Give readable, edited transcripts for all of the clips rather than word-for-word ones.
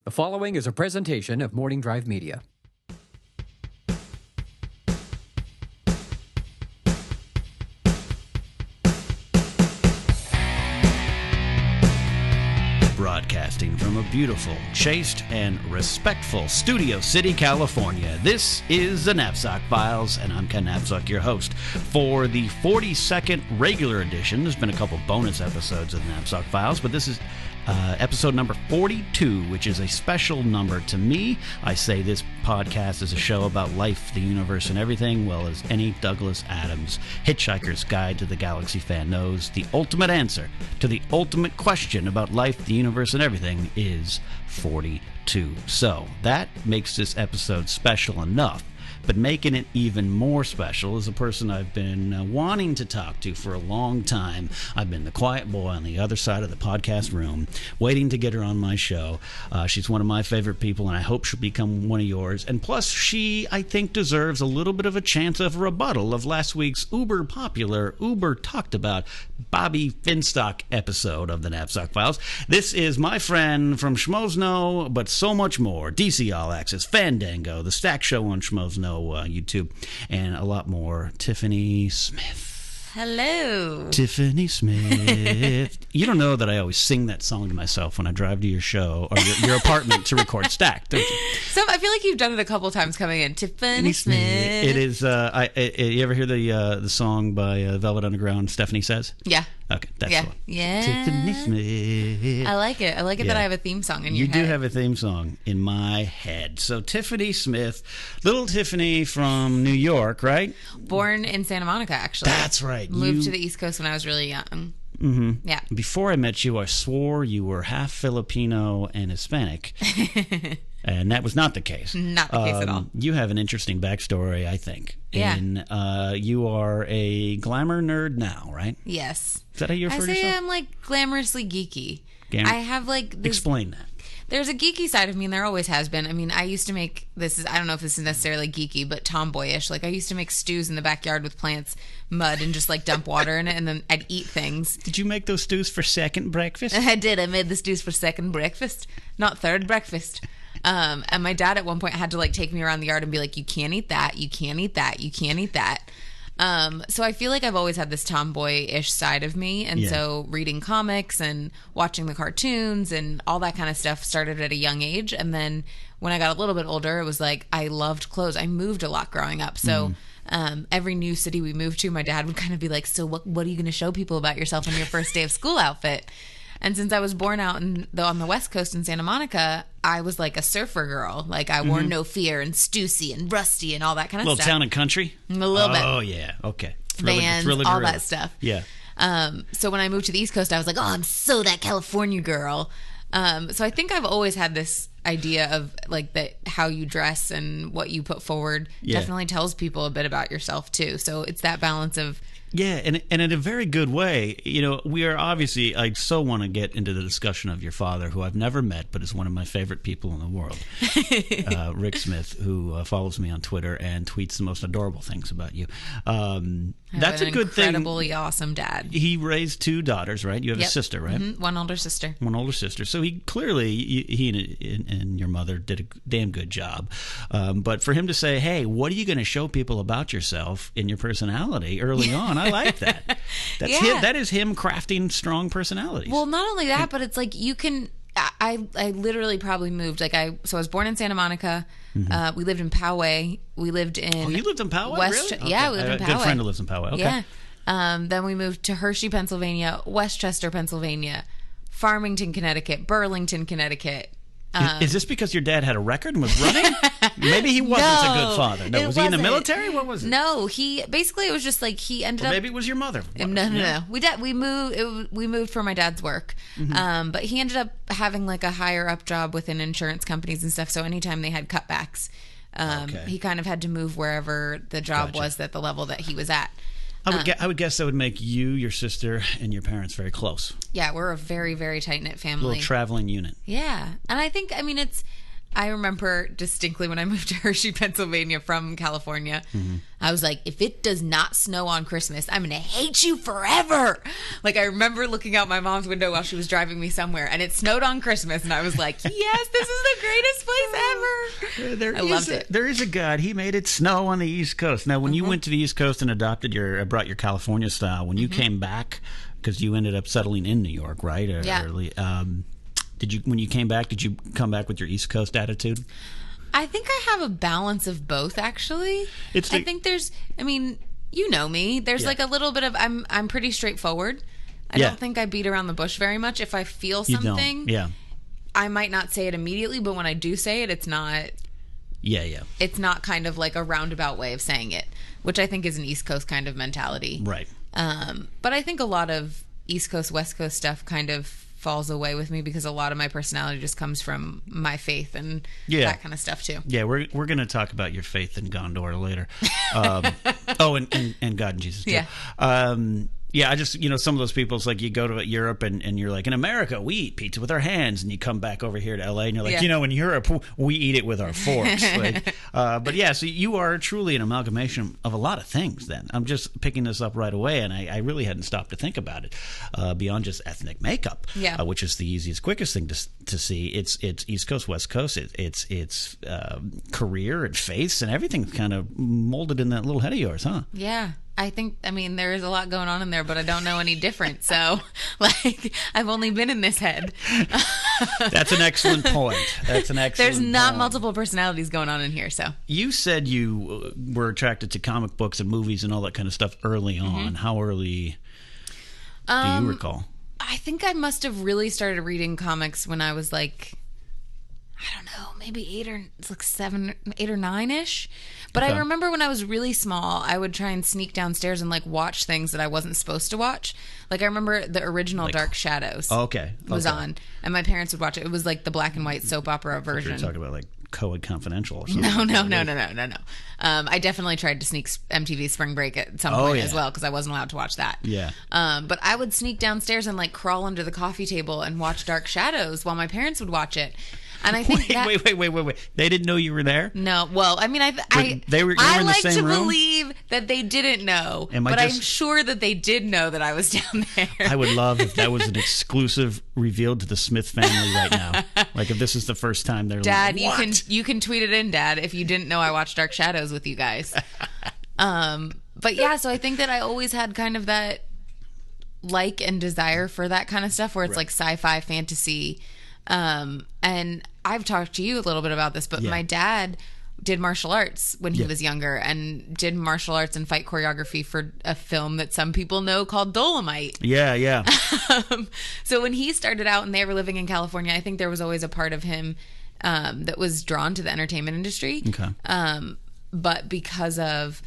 The following is a presentation of Morning Drive Media. Broadcasting from a beautiful, chaste, and respectful Studio City, California. This is the Napzok Files, and I'm Ken Napzok, your host. For the 42nd regular edition, there's been a couple bonus episodes of the Napzok Files, but this is episode number 42, which is a special number to me. I say this podcast is a show about life, the universe, and everything. Well, as any Douglas Adams Hitchhiker's Guide to the Galaxy fan knows, the ultimate answer to the ultimate question about life, the universe, and everything is 42. So that makes this episode special enough. But making it even more special is a person I've been wanting to talk to for a long time. I've been the quiet boy on the other side of the podcast room, waiting to get her on my show. She's one of my favorite people, and I hope she'll become one of yours. And plus, she, I think, deserves a little bit of a chance of rebuttal of last week's uber-popular, uber-talked-about Bobby Finstock episode of the Napzok Files. This is my friend from Schmoes but so much more. DC All Access, Fandango, The Stack Show on Schmoes YouTube, and a lot more. Tiffany Smith. Hello. Tiffany Smith. You don't know that I always sing that song to myself when I drive to your show or your apartment to record Stack, don't you? So I feel like you've done it a couple times coming in. Tiffany Smith. It is. You ever hear the song by Velvet Underground? Stephanie Says. Yeah. Okay, that's the one. Yeah. Tiffany Smith. I like it. I like it that I have a theme song in your head. You do have a theme song in my head. So Tiffany Smith, little Tiffany from New York, right? Born in Santa Monica, actually. That's right. Moved to the East Coast when I was really young. Mm-hmm. Yeah. Before I met you, I swore you were half Filipino and Hispanic. And that was not the case. Not the case at all. You have an interesting backstory, I think. Yeah. And you are a glamour nerd now, right? Yes. Is that how you refer to yourself? I say I'm like glamorously geeky. I have like this... Explain that. There's a geeky side of me, and there always has been. I mean, I used to make I don't know if this is necessarily geeky, but tomboyish. Like, I used to make stews in the backyard with plants, mud, and just, like, dump water in it, and then I'd eat things. Did you make those stews for second breakfast? I did. I made the stews for second breakfast, not third breakfast. And my dad at one point had to, like, take me around the yard and be like, you can't eat that, you can't eat that, you can't eat that. So I feel like I've always had this tomboy-ish side of me, and so reading comics and watching the cartoons and all that kind of stuff started at a young age. And then when I got a little bit older, it was like I loved clothes. I moved a lot growing up, so every new city we moved to, my dad would kind of be like, so what are you going to show people about yourself in your first day of school outfit? And since I was born out on the West Coast in Santa Monica, I was like a surfer girl. Like, I wore No Fear and Stussy and Rusty and all that kind of stuff. Little Town and Country? A little bit. Oh, yeah. Okay. Bands, all that stuff. Yeah. So when I moved to the East Coast, I was like, oh, I'm so that California girl. So I think I've always had this idea of, like, that how you dress and what you put forward definitely tells people a bit about yourself, too. So it's that balance of... Yeah, and in a very good way. You know, we are obviously, I so want to get into the discussion of your father, who I've never met, but is one of my favorite people in the world, Rick Smith, who follows me on Twitter and tweets the most adorable things about you. That's a good thing. Incredibly awesome dad. He raised two daughters, right? You have a sister, right? Mm-hmm. One older sister. One older sister. So he clearly, he and your mother did a damn good job. But for him to say, hey, what are you going to show people about yourself in your personality early on? I like that. That's him, that is him crafting strong personalities. Well, not only that, but it's like you can... I literally probably moved. So I was born in Santa Monica. We lived in Poway. We lived in... Oh, you lived in Poway? Really? Okay. Yeah, we lived in Poway. I have a good friend who lives in Poway. Okay. Yeah. Then we moved to Hershey, Pennsylvania, Westchester, Pennsylvania, Farmington, Connecticut, Burlington, Connecticut. Is this because your dad had a record and was running? Maybe he wasn't a good father. No, was he in the military? What was it? No, it was just like he ended up... Maybe it was your mother. No. We moved for my dad's work. Mm-hmm. But he ended up having like a higher up job within insurance companies and stuff. So anytime they had cutbacks, he kind of had to move wherever the job was at the level that he was at. I would guess that would make you, your sister, and your parents very close. Yeah, we're a very, very tight-knit family. A little traveling unit. Yeah. And I think, I mean, I remember distinctly when I moved to Hershey, Pennsylvania from California, I was like, if it does not snow on Christmas, I'm going to hate you forever. Like, I remember looking out my mom's window while she was driving me somewhere, and it snowed on Christmas, and I was like, yes, this is the greatest place ever. I loved it. There is a God. He made it snow on the East Coast. Now, when you went to the East Coast and brought your California style, when you came back, because you ended up settling in New York, right? When you came back, did you come back with your East Coast attitude? I think I have a balance of both, actually. I think there's, I mean, you know me. There's like a little bit of, I'm pretty straightforward. I don't think I beat around the bush very much. If I feel something, I might not say it immediately, but when I do say it, it's not. It's not kind of like a roundabout way of saying it, which I think is an East Coast kind of mentality. Right. But I think a lot of East Coast, West Coast stuff kind of falls away with me because a lot of my personality just comes from my faith and that kind of stuff too. Yeah, we're going to talk about your faith in Gondor later. And God and Jesus too. Yeah. I just, some of those people, it's like you go to Europe and you're like, in America, we eat pizza with our hands. And you come back over here to LA and you're like, in Europe, we eat it with our forks. So you are truly an amalgamation of a lot of things then. I'm just picking this up right away. And I really hadn't stopped to think about it beyond just ethnic makeup, which is the easiest, quickest thing to see. It's East Coast, West Coast. It's career and faiths and everything's kind of molded in that little head of yours, huh? Yeah. I think, there is a lot going on in there, but I don't know any different. So, I've only been in this head. That's an excellent point. There's not multiple personalities going on in here, so. You said you were attracted to comic books and movies and all that kind of stuff early on. How early do you recall? I think I must have really started reading comics when I was I don't know, maybe 8 or 9-ish. But I remember when I was really small, I would try and sneak downstairs and watch things that I wasn't supposed to watch. I remember the original Dark Shadows. Was on, and my parents would watch it. It was the black and white soap opera version. You're talking about Co-ed Confidential or something. No. I definitely tried to sneak MTV Spring Break at some point as well because I wasn't allowed to watch that. Yeah. But I would sneak downstairs and crawl under the coffee table and watch Dark Shadows while my parents would watch it. And I think wait. They didn't know you were there? No. Well, I were in the like same to room? Believe that they didn't know, I'm sure that they did know that I was down there. I would love if that was an exclusive revealed to the Smith family right now. If this is the first time they're Dad, what? you can tweet it in, Dad, if you didn't know I watched Dark Shadows with you guys. But yeah, so I think that I always had kind of that and desire for that kind of stuff where it's sci-fi, fantasy. And I've talked to you a little bit about this, but my dad did martial arts when he was younger and did martial arts and fight choreography for a film that some people know called Dolomite. Yeah. So when he started out and they were living in California, I think there was always a part of him that was drawn to the entertainment industry. Okay. But because of,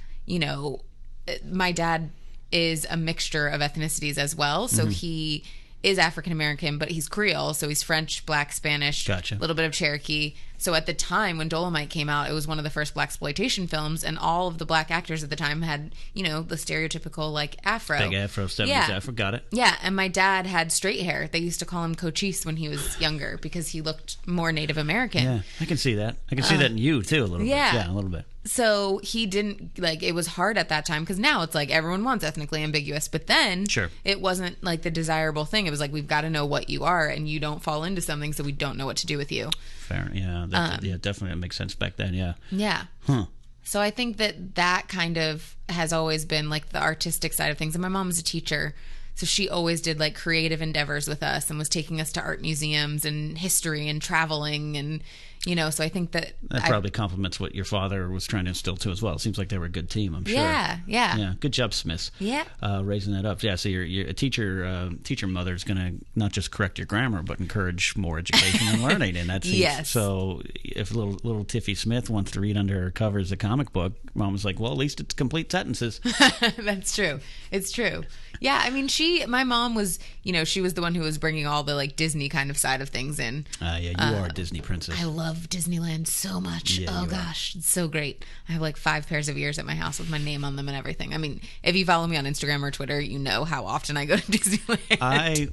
my dad is a mixture of ethnicities as well. So he is African American, but he's Creole, so he's French, Black, Spanish, Gotcha. A little bit of Cherokee. So at the time when Dolomite came out, it was one of the first blaxploitation films, and all of the black actors at the time had, the stereotypical afro. Big afro, 70s afro, got it. Yeah, and my dad had straight hair. They used to call him Cochise when he was younger because he looked more Native American. Yeah, I can see that. I can see that in you too a little bit. Yeah, a little bit. So he didn't it was hard at that time because now it's everyone wants ethnically ambiguous, but then it wasn't the desirable thing. It was we've got to know what you are and you don't fall into something, so we don't know what to do with you. Fair, yeah, definitely that makes sense back then. Yeah. So I think that kind of has always been the artistic side of things, and my mom was a teacher. So she always did creative endeavors with us and was taking us to art museums and history and traveling and so I think that probably complements what your father was trying to instill too as well. It seems like they were a good team, I'm sure. Yeah. Good job, Smiths. Yeah. Raising that up. Yeah. So you're a teacher mother is going to not just correct your grammar, but encourage more education and learning. And that's So if little Tiffy Smith wants to read under her covers a comic book, Mom was like, well, at least it's complete sentences. That's true. It's true. Yeah. I mean, my mom was, she was the one who was bringing all the Disney kind of side of things in. You are a Disney princess. I love Disneyland so much. Yeah, gosh, it's so great. I have 5 pairs of ears at my house with my name on them and everything. I mean, if you follow me on Instagram or Twitter, you know how often I go to Disneyland.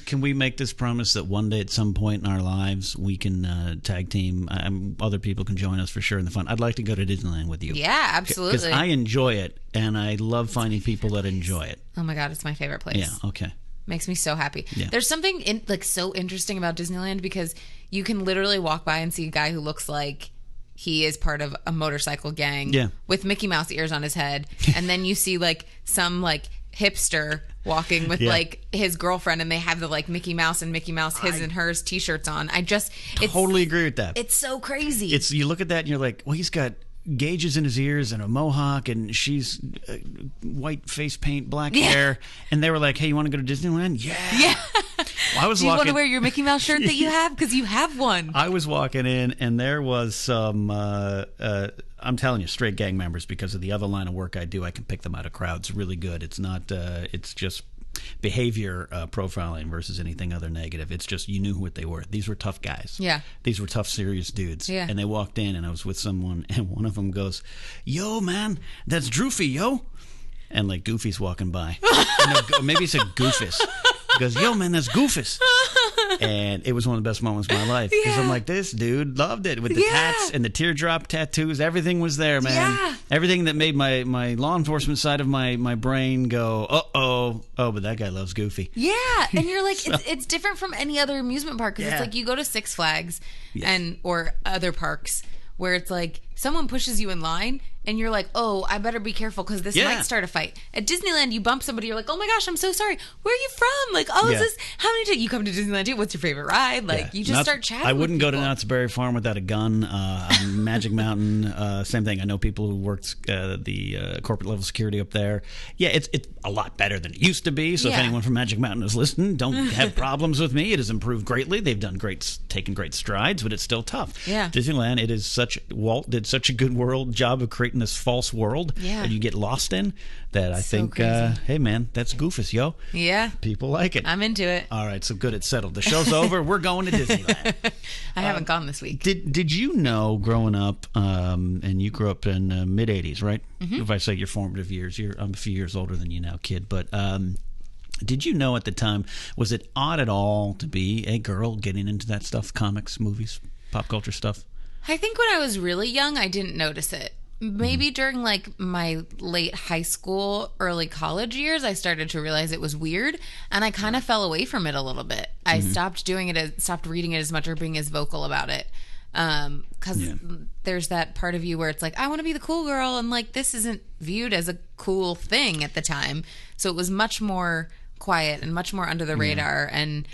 Can we make this promise that one day at some point in our lives we can tag team? Other people can join us for sure in the fun. I'd like to go to Disneyland with you. Yeah, absolutely. Because I enjoy it, and I love finding people that enjoy it. Oh my God, it's my favorite place. Yeah, okay. Makes me so happy. Yeah. There's something so interesting about Disneyland because you can literally walk by and see a guy who looks like he is part of a motorcycle gang with Mickey Mouse ears on his head. And then you see like some like hipster walking with like his girlfriend and they have the like Mickey Mouse and Mickey Mouse his and hers t-shirts on. Totally agree with that. It's so crazy. You look at that and you're like, well, he's got gauges in his ears and a mohawk and she's white face paint, black hair. And they were like, hey, you want to go to Disneyland? Yeah. Well, Do you want to wear your Mickey Mouse shirt that you have? Because you have one. I was walking in and there was some, I'm telling you, straight gang members because of the other line of work I do. I can pick them out of crowds really good. It's not, it's just behavior profiling versus anything other negative. It's just you knew what they were. These were tough guys. Yeah. These were tough, serious dudes. Yeah. And they walked in and I was with someone and one of them goes, yo, man, that's Droofy, yo. And like Goofy's walking by. Maybe he said Goofus. He goes, yo, man, that's Goofus. And it was one of the best moments of my life. Because I'm like, this dude loved it. With the tats and the teardrop tattoos. Everything was there, man. Yeah. Everything that made my law enforcement side of my brain go, uh-oh. Oh, but that guy loves Goofy. Yeah. And you're like, it's different from any other amusement park. Because it's like you go to Six Flags or other parks where it's like someone pushes you in line and you're like, oh, I better be careful because this might start a fight. At Disneyland, you bump somebody, you're like, oh my gosh, I'm so sorry. Where are you from? Like, is this, how many times you come to Disneyland too? What's your favorite ride? Like, you just start chatting. I wouldn't go to Knott's Berry Farm without a gun. Magic Mountain, same thing. I know people who worked the corporate level security up there. Yeah, it's a lot better than it used to be. So if anyone from Magic Mountain is listening, don't have problems with me. It has improved greatly. They've done taken great strides, but it's still tough. Yeah. Disneyland, Walt did such a good job of creating this false world that you get lost in that I think, hey man, that's Goofus, yo. Yeah. People like it. I'm into it. All right, so good, it's settled. The show's over. We're going to Disneyland. I haven't gone this week. Did you know growing up, and you grew up in the mid-'80s, right? Mm-hmm. If I say your formative years, I'm a few years older than you now, kid, but did you know at the time, was it odd at all to be a girl getting into that stuff, comics, movies, pop culture stuff? I think when I was really young, I didn't notice it. Maybe during like my late high school, early college years, I started to realize it was weird, and I kind of fell away from it a little bit. I stopped doing it, stopped reading it as much or being as vocal about it. Because there's that part of you where it's like, I want to be the cool girl, and like this isn't viewed as a cool thing at the time. So it was much more quiet and much more under the radar. And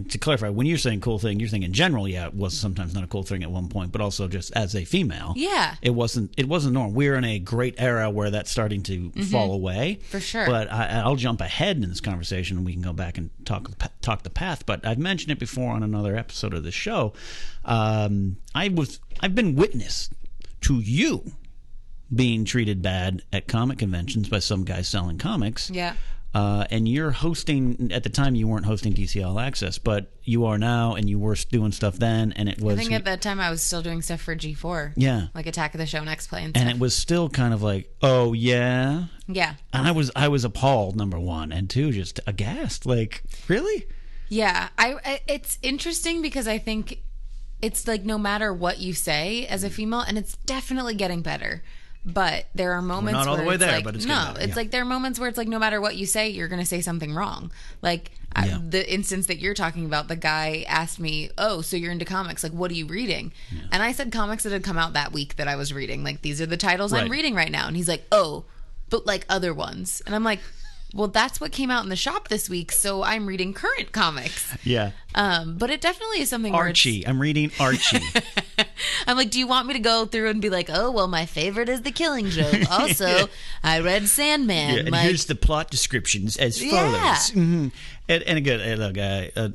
to clarify, when you're saying cool thing, you're saying in general, it was sometimes not a cool thing at one point, but also just as a female, it wasn't normal. We're in a great era where that's starting to fall away, for sure. But I'll jump ahead in this conversation, and we can go back and talk the path. But I've mentioned it before on another episode of the show. I've been witness to you being treated bad at comic conventions by some guys selling comics. Yeah. And you're hosting, at the time you weren't hosting DC All Access, but you are now, and you were doing stuff then, and it was... I think at that time I was still doing stuff for G4. Yeah. Like Attack of the Show and X-Play and stuff. And it was still kind of like, oh, yeah? Yeah. And I was appalled, number one, and two, just aghast. Like, really? Yeah. It's interesting because I think it's like no matter what you say as a female, and it's definitely getting better. But there are moments We're not all where the way it's there, like, but it's no, it's like there are moments where it's like no matter what you say, you're going to say something wrong. Like the instance that you're talking about, the guy asked me, oh, so you're into comics. Like, what are you reading? Yeah. And I said comics that had come out that week that I was reading. Like, these are the titles I'm reading right now. And he's like, oh, but like other ones. And I'm like, well, that's what came out in the shop this week, so I'm reading current comics. Yeah. But it definitely is something Archie. I'm reading Archie. I'm like, do you want me to go through and be like, oh, well, my favorite is The Killing Joke. Also, I read Sandman. Yeah, and here's the plot descriptions as follows. Mm-hmm. And again, look,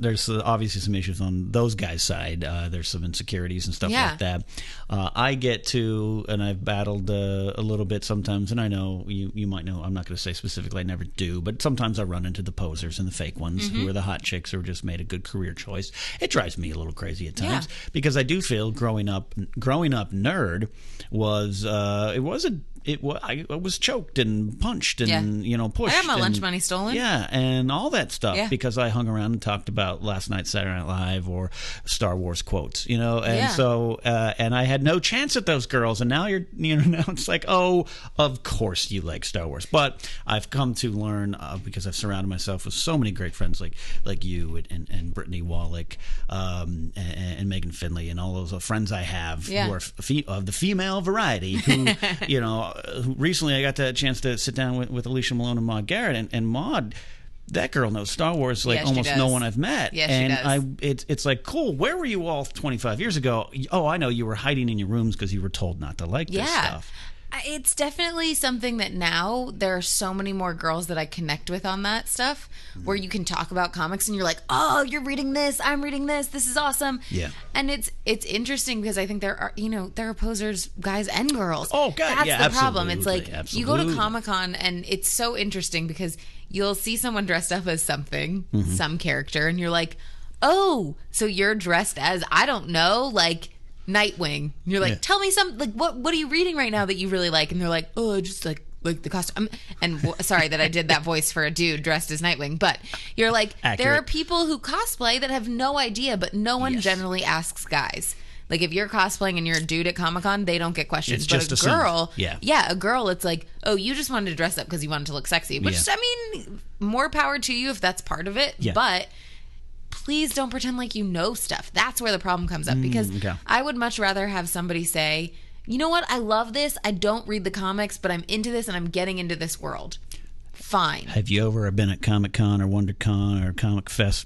there's obviously some issues on those guys' side. There's some insecurities and stuff like that. I get to, and I've battled a little bit sometimes, and I know you might know, I'm not going to say specifically, I never do, but sometimes I run into the posers and the fake ones who are the hot chicks who just made a good career choice. It drives me a little crazy at times because I do feel growing up nerd was I was choked and punched and pushed. I got my lunch money stolen. Yeah, and all that stuff. Yeah. because I hung around and talked about last night's Saturday Night Live or Star Wars quotes, and so and I had no chance at those girls, and now now it's like, oh, of course you like Star Wars. But I've come to learn because I've surrounded myself with so many great friends like you and Brittany Wallach and Megan Finley and all those friends I have who are of the female variety who who recently I got the chance to sit down with Alicia Malone and Maude Garrett, and Maude, that girl knows Star Wars like almost no one I've met. Yes, and she does. It's like, cool, where were you all 25 years ago? Oh, I know, you were hiding in your rooms because you were told not to like this stuff. It's definitely something that now there are so many more girls that I connect with on that stuff where you can talk about comics and you're like, oh, you're reading this, I'm reading this is awesome. Yeah. And it's interesting because I think there are posers, guys and girls. Oh, God, That's the problem. It's like absolutely. You go to Comic-Con and it's so interesting because you'll see someone dressed up as something, some character, and you're like, oh, so you're dressed as, I don't know, like Nightwing. You're like, tell me some, like, what are you reading right now that you really like? And they're like, oh, just like the costume. And sorry that I did that voice for a dude dressed as Nightwing, but you're like, accurate. There are people who cosplay that have no idea, but no one generally asks guys. Like if you're cosplaying and you're a dude at Comic-Con, they don't get questions. It's but just a girl, a girl, it's like, oh, you just wanted to dress up because you wanted to look sexy. Which I mean, more power to you if that's part of it. Yeah. But please don't pretend like you know stuff. That's where the problem comes up because I would much rather have somebody say, you know what, I love this. I don't read the comics, but I'm into this and I'm getting into this world. Fine. Have you ever been at Comic-Con or WonderCon or Comic Fest,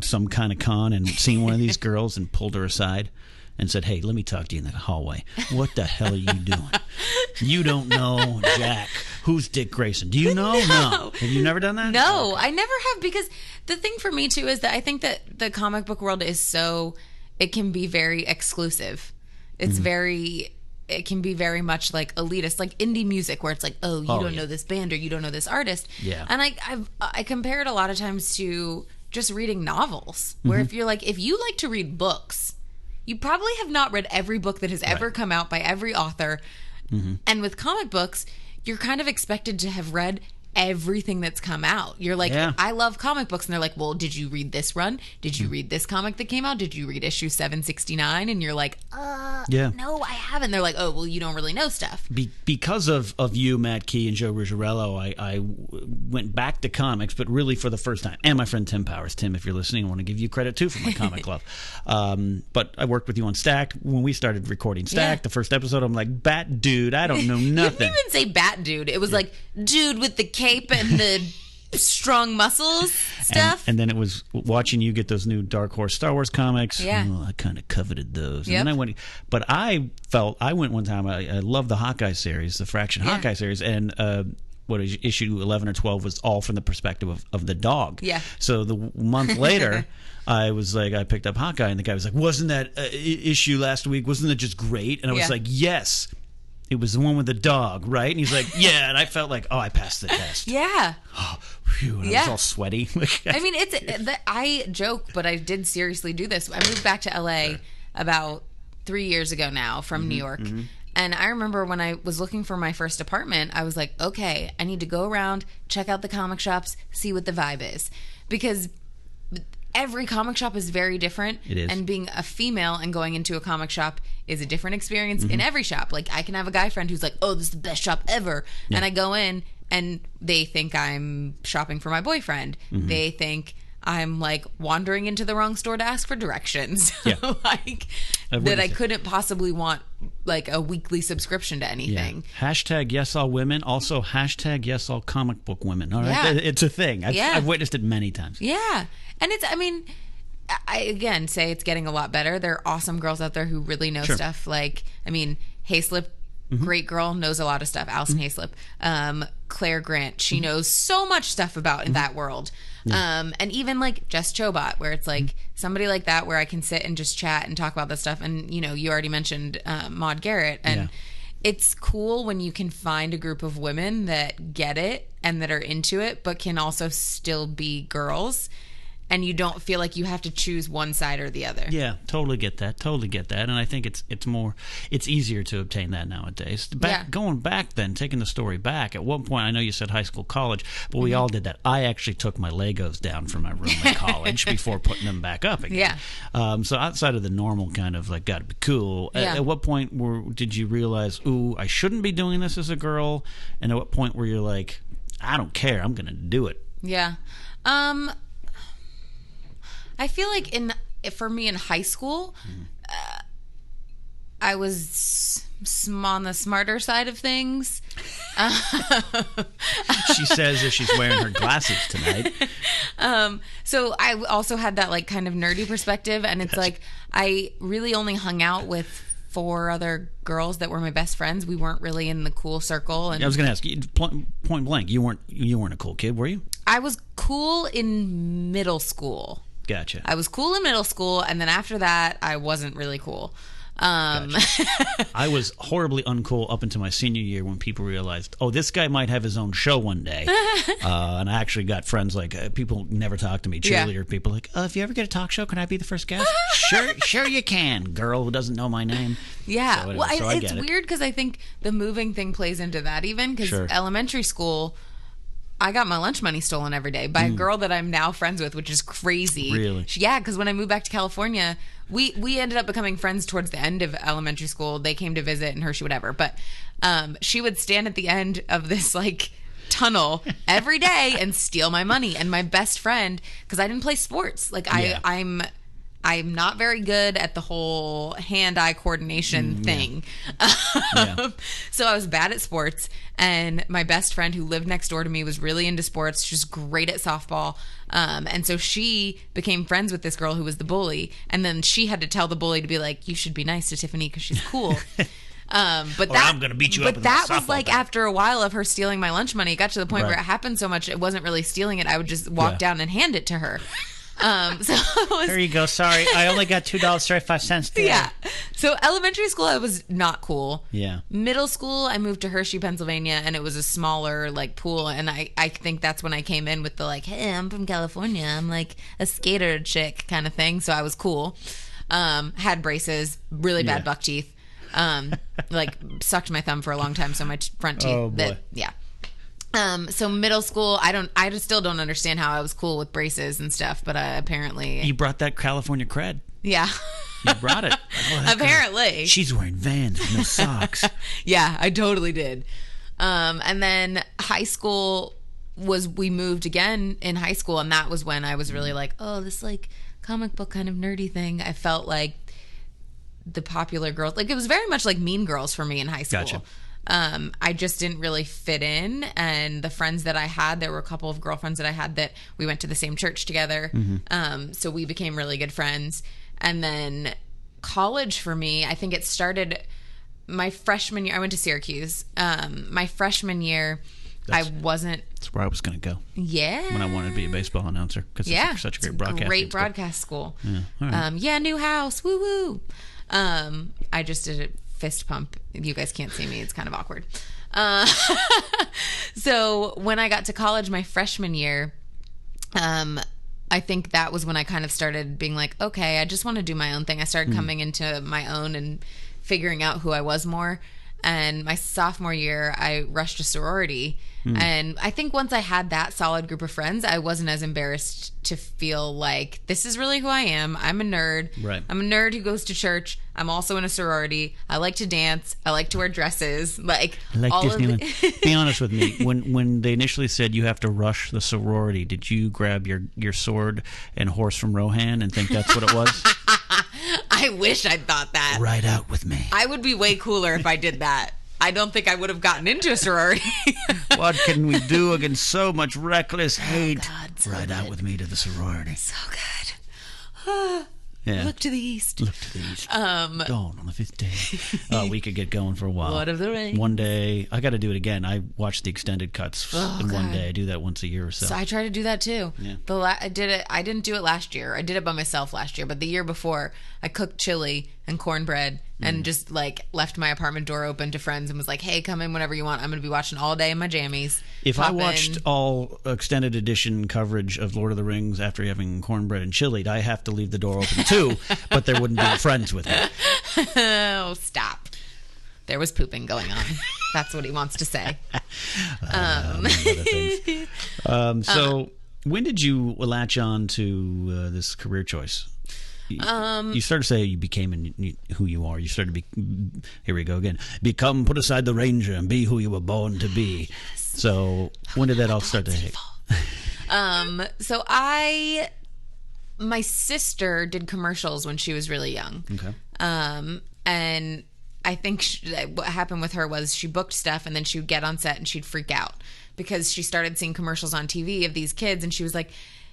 some kind of con, and seen one of these girls and pulled her aside and said, hey, let me talk to you in that hallway. What the hell are you doing? You don't know Jack. Who's Dick Grayson? Do you know? No. Have you never done that? No, I never have, because the thing for me too is that I think that the comic book world is it can be very exclusive. It's it can be very much like elitist, like indie music, where it's like, oh, you don't know this band or you don't know this artist. Yeah. And I compare it a lot of times to just reading novels, where if you're like, if you like to read books, you probably have not read every book that has ever come out by every author. And with comic books, you're kind of expected to have read everything that's come out. You're like, I love comic books. And they're like, well, did you read this run? Did you read this comic that came out? Did you read issue 769? And you're like, no, I haven't. They're like, oh, well, you don't really know stuff. Because of you, Matt Key, and Joe Ruggiero, I went back to comics, but really for the first time. And my friend Tim Powers. Tim, if you're listening, I want to give you credit, too, for my comic love. But I worked with you on Stacked. When we started recording Stacked, the first episode, I'm like, Bat Dude, I don't know nothing. You didn't even say Bat Dude. It was like, dude with the cape and the strong muscles stuff. And then it was watching you get those new Dark Horse Star Wars comics. Yeah. Oh, I kind of coveted those. And then I went, but I went one time, I love the Hawkeye series, the Fraction Hawkeye series, and issue 11 or 12 was all from the perspective of the dog. Yeah. So the month later, I was like, I picked up Hawkeye, and the guy was like, wasn't that issue last week, wasn't that just great? And I was like, yes. It was the one with the dog, right? And he's like, yeah. And I felt like, oh, I passed the test. Yeah. Oh, phew. And I was all sweaty. I mean, I joke, but I did seriously do this. I moved back to LA about 3 years ago now from New York. And I remember when I was looking for my first apartment, I was like, okay, I need to go around, check out the comic shops, see what the vibe is. Because every comic shop is very different. It is. And being a female and going into a comic shop is a different experience in every shop. Like, I can have a guy friend who's like, oh, this is the best shop ever. Yeah. And I go in and they think I'm shopping for my boyfriend. They think I'm like wandering into the wrong store to ask for directions. Yeah. Like that I couldn't possibly want like a weekly subscription to anything. Yeah. Hashtag yes all women. Also hashtag yes all comic book women. All right. Yeah. It's a thing. I've witnessed it many times. Yeah. And I again say it's getting a lot better. There are awesome girls out there who really know stuff. Like, Hayslip, great girl, knows a lot of stuff. Alison Hayslip. Claire Grant, she knows so much stuff about in that world. Yeah. And even like Jess Chobot, where it's like somebody like that where I can sit and just chat and talk about this stuff. And, you already mentioned Maude Garrett. And it's cool when you can find a group of women that get it and that are into it, but can also still be girls. and you don't feel like you have to choose one side or the other. Yeah, totally get that. And I think it's easier to obtain that nowadays. Going back then, taking the story back, at one point, I know you said high school, college, but we all did that. I actually took my Legos down from my room in college before putting them back up again. Yeah. So outside of the normal kind of like, gotta be cool, at what point did you realize, ooh, I shouldn't be doing this as a girl? And at what point were you like, I don't care, I'm going to do it? Yeah. I feel like for me in high school, I was on the smarter side of things. She says as she's wearing her glasses tonight. So I also had that like kind of nerdy perspective, and it's like I really only hung out with 4 other girls that were my best friends. We weren't really in the cool circle. And I was going to ask you, point blank, you weren't a cool kid, were you? I was cool in middle school. Gotcha. I was cool in middle school, and then after that, I wasn't really cool. Gotcha. I was horribly uncool up until my senior year when people realized, oh, this guy might have his own show one day. And I actually got friends like people never talk to me, cheerleader people like, if you ever get a talk show, can I be the first guest? Sure you can, girl who doesn't know my name. Yeah. So anyway, it's weird because I think the moving thing plays into that even because elementary school, I got my lunch money stolen every day by a girl that I'm now friends with, which is crazy. Really? Yeah, because when I moved back to California, we ended up becoming friends towards the end of elementary school. They came to visit in Hershey, whatever. But she would stand at the end of this like tunnel every day and steal my money. And my best friend, because I didn't play sports, like I'm not very good at the whole hand-eye coordination thing. So I was bad at sports, and my best friend who lived next door to me was really into sports. She was great at softball. And so she became friends with this girl who was the bully, and then she had to tell the bully to be like, you should be nice to Tiffany because she's cool. But I'm going to beat you up. But that was like after a while of her stealing my lunch money. It got to the point where it happened so much, it wasn't really stealing it. I would just walk down and hand it to her. So here you go. Sorry, I only got $2.35 today. Yeah. So elementary school, I was not cool. Yeah. Middle school, I moved to Hershey, Pennsylvania, and it was a smaller like pool, and I think that's when I came in with the like, hey, I'm from California, I'm like a skater chick kind of thing. So I was cool. Had braces, really bad buck teeth. Like sucked my thumb for a long time, so my front teeth. Oh boy. So middle school, I just still don't understand how I was cool with braces and stuff, but apparently you brought that California cred. Yeah. You brought it. Apparently. She's wearing Vans with no socks. Yeah, I totally did. And then high school we moved again in high school, and that was when I was really like, oh, this like comic book kind of nerdy thing. I felt like the popular girls, like it was very much like Mean Girls for me in high school. Gotcha. I just didn't really fit in, and the friends that I had, there were a couple of girlfriends that I had that we went to the same church together. So we became really good friends. And then college for me, I think it started my freshman year. I went to Syracuse. My freshman year, I wasn't. That's where I was going to go. Yeah. When I wanted to be a baseball announcer, because it's such a great broadcast. Great broadcast school. Yeah. All right. New house. Woo woo. I just did it. Fist pump. You guys can't see me. It's kind of awkward. So when I got to college my freshman year, I think that was when I kind of started being like, okay, I just want to do my own thing. I started coming into my own and figuring out who I was more. And my sophomore year, I rushed a sorority. And I think once I had that solid group of friends, I wasn't as embarrassed to feel like, this is really who I am. I'm a nerd. Right. I'm a nerd who goes to church. I'm also in a sorority. I like to dance. I like to wear dresses. Like all Disneyland. Be honest with me. When they initially said you have to rush the sorority, did you grab your sword and horse from Rohan and think that's what it was? I wish I'd thought that. Ride out with me. I would be way cooler if I did that. I don't think I would have gotten into a sorority. What can we do against so much reckless hate? Oh God, Ride out with me to the sorority. So good. Yeah. Look to the east. Look to the east. Dawn on the 5th day. We could get going for a while. Lord of the Rings. One day, I got to do it again. I watch the extended cuts in one day. I do that once a year or so. So I try to do that too. Yeah. I did it. I didn't do it last year. I did it by myself last year, but the year before, I cooked chili and cornbread and just like left my apartment door open to friends and was like, hey, come in whenever you want. I'm going to be watching all day in my jammies. If I watched all extended edition coverage of Lord of the Rings after having cornbread and chili, I have to leave the door open too, but there wouldn't be friends with me. Oh, stop. There was pooping going on. That's what he wants to say. So when did you latch on to this career choice? You started to say you became who you are. You started to be, here we go again, put aside the ranger and be who you were born to be. So when did that all start to hit? So my sister did commercials when she was really young. Okay. And I think what happened with her was she booked stuff and then she would get on set and she'd freak out because she started seeing commercials on TV of these kids and she was like,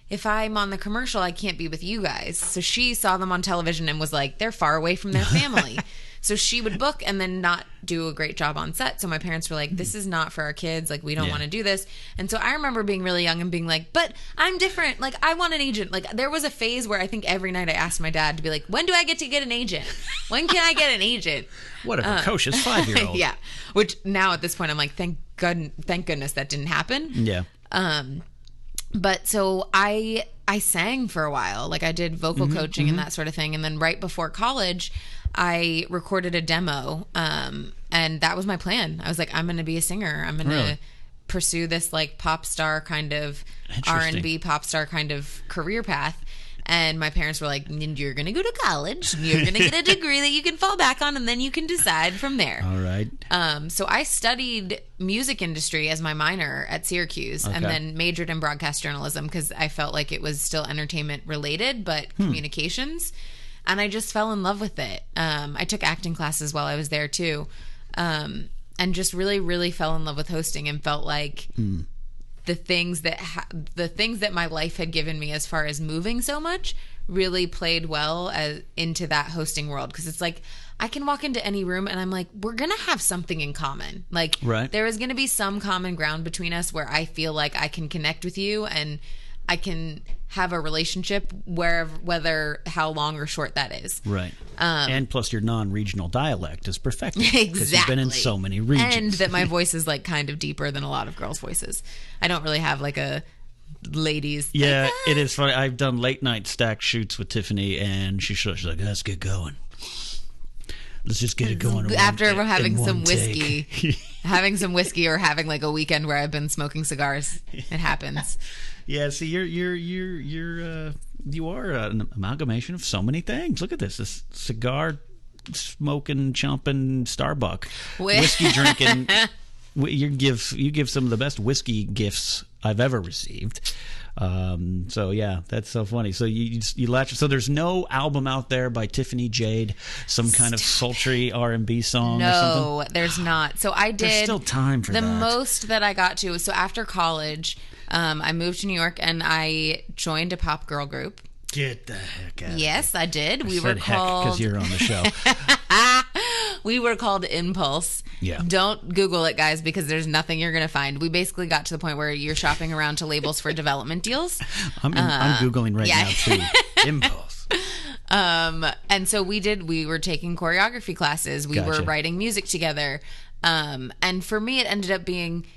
if I'm on the commercial, I can't be with you guys. So she saw them on television and was like, they're far away from their family. So she would book and then not do a great job on set. So my parents were like, this is not for our kids. Like, we don't want to do this. And so I remember being really young and being like, but I'm different. Like, I want an agent. Like, there was a phase where I think every night I asked my dad to be like, when do I get to get an agent? When can I get an agent? What a precocious 5-year-old. Yeah. Which now at this point, I'm like, thank goodness that didn't happen. Yeah. But so I sang for a while. Like, I did vocal coaching and that sort of thing. And then right before college, I recorded a demo. And that was my plan. I was like, I'm going to be a singer. I'm going to pursue this like pop star kind of R&B pop star kind of career path. And my parents were like, you're going to go to college. You're going to get a degree that you can fall back on, and then you can decide from there. All right. So I studied music industry as my minor at Syracuse and then majored in broadcast journalism because I felt like it was still entertainment related, but communications. And I just fell in love with it. I took acting classes while I was there too. And just really, really fell in love with hosting and felt like... the things that my life had given me as far as moving so much really played well into that hosting world, because it's like I can walk into any room and I'm like, we're gonna have something in common. Like, there is gonna be some common ground between us where I feel like I can connect with you and I can have a relationship whether how long or short that is. Right. And plus your non-regional dialect is perfected. Exactly. Because you've been in so many regions. And that my voice is like kind of deeper than a lot of girls' voices. I don't really have like a ladies. Yeah, it is funny. I've done late night stack shoots with Tiffany, and she's like, let's get going. Let's just get it going. After we're having some whiskey. Having some whiskey or having like a weekend where I've been smoking cigars. It happens. Yeah, see, you are an amalgamation of so many things. Look at this cigar smoking, chomping Starbuck, whiskey drinking. You give some of the best whiskey gifts I've ever received. So yeah, that's so funny. So you latch. So there's no album out there by Tiffany Jade, some kind of sultry R&B song. No, or something? There's not. So I did. There's still time for the that. The most that I got to. So after college, I moved to New York and I joined a pop girl group. Get the heck out of Yes, here. I did. We were called... because you're on the show. We were called Impulse. Yeah. Don't Google it, guys, because there's nothing you're going to find. We basically got to the point where you're shopping around to labels for development deals. I'm Googling right now, too. Impulse. And so we were taking choreography classes. We were writing music together. And for me, it ended up being...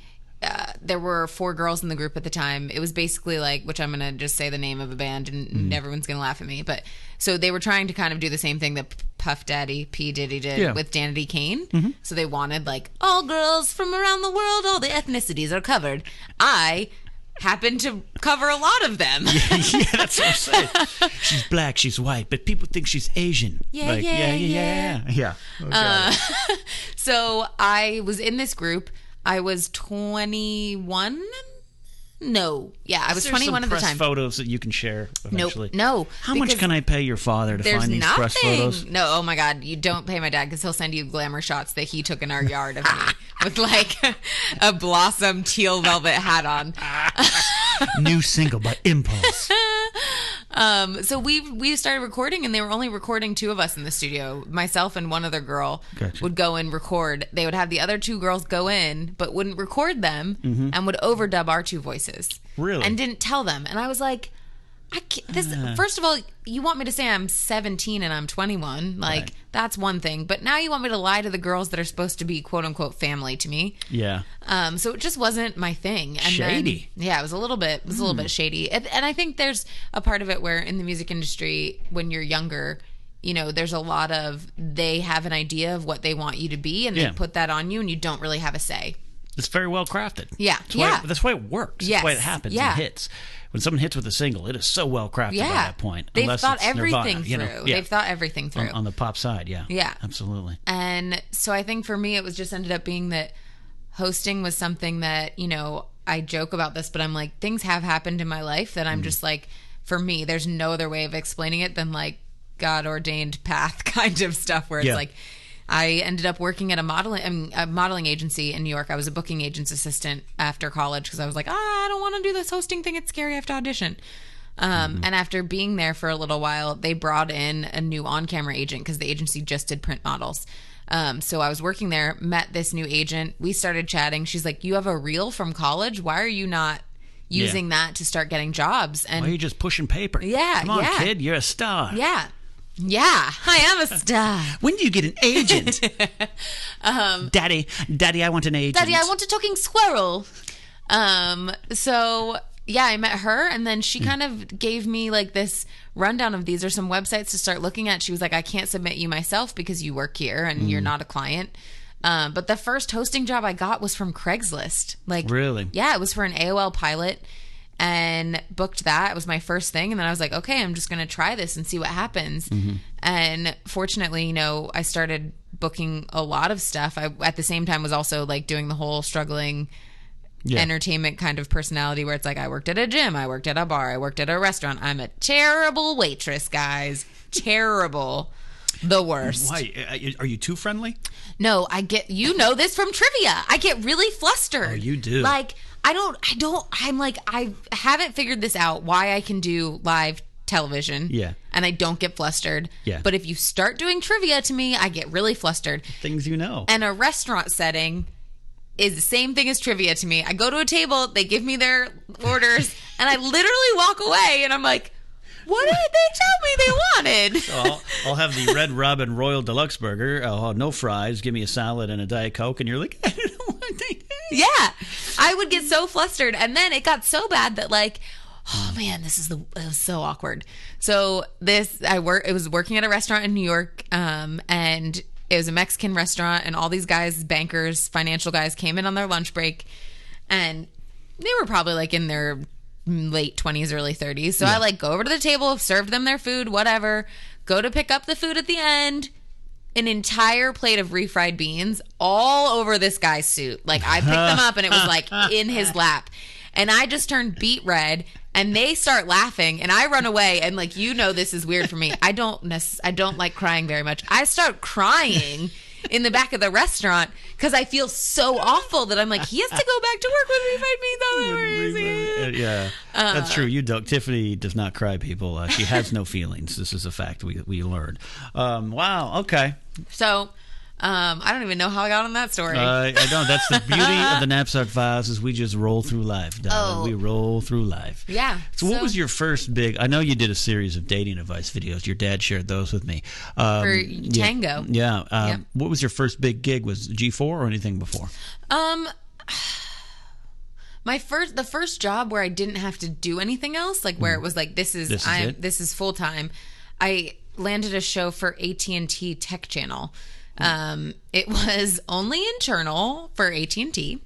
there were 4 girls in the group at the time. It was basically like, which I'm going to just say the name of a band and everyone's going to laugh at me. But so they were trying to kind of do the same thing that Puff Daddy, P. Diddy did with Danity Kane. Mm-hmm. So they wanted like all girls from around the world, all the ethnicities are covered. I happen to cover a lot of them. Yeah, that's what I'm saying. She's black, she's white, but people think she's Asian. Yeah. Oh, so I was in this group. I was 21. No. Yeah, I was 21 at the time. Photos that you can share eventually. Nope. No. How much can I pay your father to find these press photos? No, oh my God. You don't pay my dad because he'll send you glamour shots that he took in our yard of me with like a blossom teal velvet hat on. New single by Impulse. So we started recording, and they were only recording 2 of us in the studio. Myself and one other girl would go and record. They would have the other 2 girls go in, but wouldn't record them and would overdub our 2 voices. Really? And didn't tell them. And I was like, I can't, first of all, you want me to say I'm 17 and I'm 21. Like, Right. that's one thing. But now you want me to lie to the girls that are supposed to be quote unquote family to me. Yeah. So it just wasn't my thing. And Shady. Then, yeah, it was a little bit shady. And I think there's a part of it where in the music industry, when you're younger, you know, there's a lot of, they have an idea of what they want you to be and they put that on you and you don't really have a say. It's very well crafted. Yeah. That's why it works. Yes. That's why it happens and hits. When someone hits with a single, it is so well crafted by that point. They've Unless thought it's everything Nirvana, through. you know? Yeah. They've thought everything through. On the pop side, yeah. Yeah. Absolutely. And so I think for me, it was just ended up being that hosting was something that, you know, I joke about this, but I'm like, things have happened in my life that I'm just like, for me, there's no other way of explaining it than like God ordained path kind of stuff where it's like, I ended up working at a modeling agency in New York. I was a booking agent's assistant after college because I was like, I don't want to do this hosting thing. It's scary. I have to audition. And after being there for a little while, they brought in a new on-camera agent because the agency just did print models. So I was working there, met this new agent. We started chatting. She's like, you have a reel from college? Why are you not using that to start getting jobs? And why are you just pushing paper? Yeah, Come on, kid. You're a star. Yeah. Yeah, I am a star. When do you get an agent? Daddy, I want an agent. Daddy, I want a talking squirrel. So yeah, I met her and then she kind of gave me like this rundown of these are some websites to start looking at. She was like, I can't submit you myself because you work here and you're not a client. But the first hosting job I got was from Craigslist. Like, really? Yeah, it was for an AOL pilot. And booked that. It was my first thing. And then I was like, okay, I'm just going to try this and see what happens. And fortunately, you know, I started booking a lot of stuff. I, at the same time, was also like doing the whole struggling entertainment kind of personality where it's like, I worked at a gym, I worked at a bar, I worked at a restaurant. I'm a terrible waitress, guys. Terrible. The worst. Why? Are you too friendly? No, I get, you know this from trivia. I get really flustered. Oh, you do. Like, I'm like, I haven't figured this out why I can do live television. Yeah. And I don't get flustered. Yeah. But if you start doing trivia to me, I get really flustered. Things you know. And a restaurant setting is the same thing as trivia to me. I go to a table, they give me their orders, and I literally walk away and I'm like, what did they tell me they wanted? So I'll have the Red Robin Royal Deluxe Burger. I'll have no fries. Give me a salad and a Diet Coke. And you're like, I don't know what they did. Yeah. I would get so flustered. And then it got so bad that like, oh man, it was so awkward. So it was working at a restaurant in New York. And it was a Mexican restaurant. And all these guys, bankers, financial guys came in on their lunch break. And they were probably like in their late 20s, early 30s. So I like go over to the table, served them their food, whatever, go to pick up the food at the end, an entire plate of refried beans all over this guy's suit. Like I picked them up and it was like in his lap. And I just turned beet red and they start laughing and I run away. And like, you know, this is weird for me. I don't like crying very much. I start crying in the back of the restaurant because I feel so awful that I'm like, he has to go back to work with refried beans all over. Yeah, that's true. You don't. Tiffany does not cry, people. She has no feelings. This is a fact we learned. Wow. Okay. So I don't even know how I got on that story. I don't. That's the beauty of the Napzok Files is we just roll through life, darling. We roll through life. Yeah. So what was your first big? I know you did a series of dating advice videos. Your dad shared those with me. For Tango. Yeah. What was your first big gig? Was it G4 or anything before? The first job where I didn't have to do anything else, like where it was like this is full time. I landed a show for AT&T Tech Channel. It was only internal for AT&T.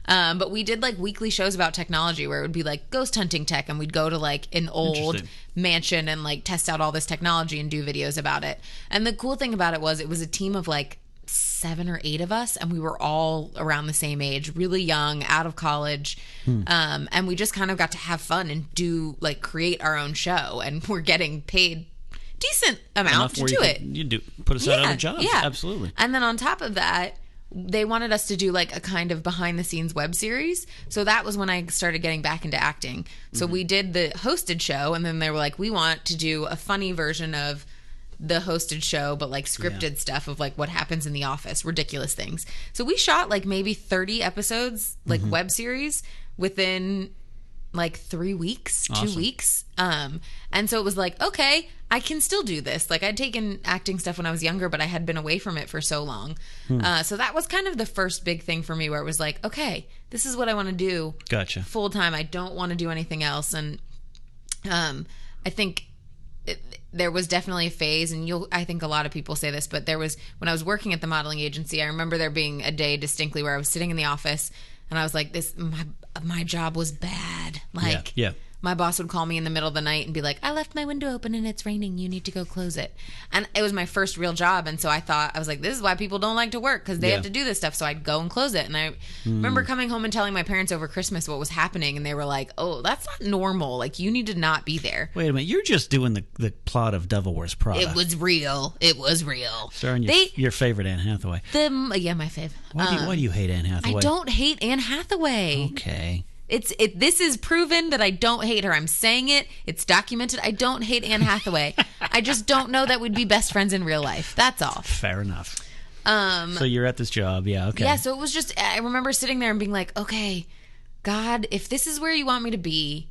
But we did like weekly shows about technology where it would be like ghost hunting tech and we'd go to like an old mansion and like test out all this technology and do videos about it. And the cool thing about it was a team of like 7 or 8 of us and we were all around the same age, really young, out of college. And we just kind of got to have fun and do like create our own show and we're getting paid decent amount to do it. You do put us out of a job. Yeah, absolutely. And then on top of that, they wanted us to do like a kind of behind the scenes web series. So that was when I started getting back into acting. So we did the hosted show and then they were like, we want to do a funny version of the hosted show, but like scripted stuff of like what happens in the office, ridiculous things. So we shot like maybe 30 episodes, like web series within like 3 weeks, Awesome. 2 weeks. And so it was like, okay, I can still do this. Like I'd taken acting stuff when I was younger, but I had been away from it for so long. So that was kind of the first big thing for me where it was like, okay, this is what I want to do. Gotcha. Full time. I don't want to do anything else. And I think there was definitely a phase, and I think a lot of people say this, but there was, when I was working at the modeling agency, I remember there being a day distinctly where I was sitting in the office and I was like, my job was bad. Like, Yeah. my boss would call me in the middle of the night and be like, I left my window open and it's raining. You need to go close it. And it was my first real job. And so I was like, this is why people don't like to work, because they have to do this stuff. So I'd go and close it. And I remember coming home and telling my parents over Christmas what was happening. And they were like, oh, that's not normal. Like, you need to not be there. Wait a minute. You're just doing the plot of Devil Wears Prada. It was real. It was real. Starring your favorite Anne Hathaway. Yeah, my fave. Why do you hate Anne Hathaway? I don't hate Anne Hathaway. Okay. This is proven that I don't hate her. I'm saying it. It's documented. I don't hate Anne Hathaway. I just don't know that we'd be best friends in real life. That's all. Fair enough. So you're at this job. Yeah. Okay. Yeah. So it was just, I remember sitting there and being like, okay, God, if this is where you want me to be,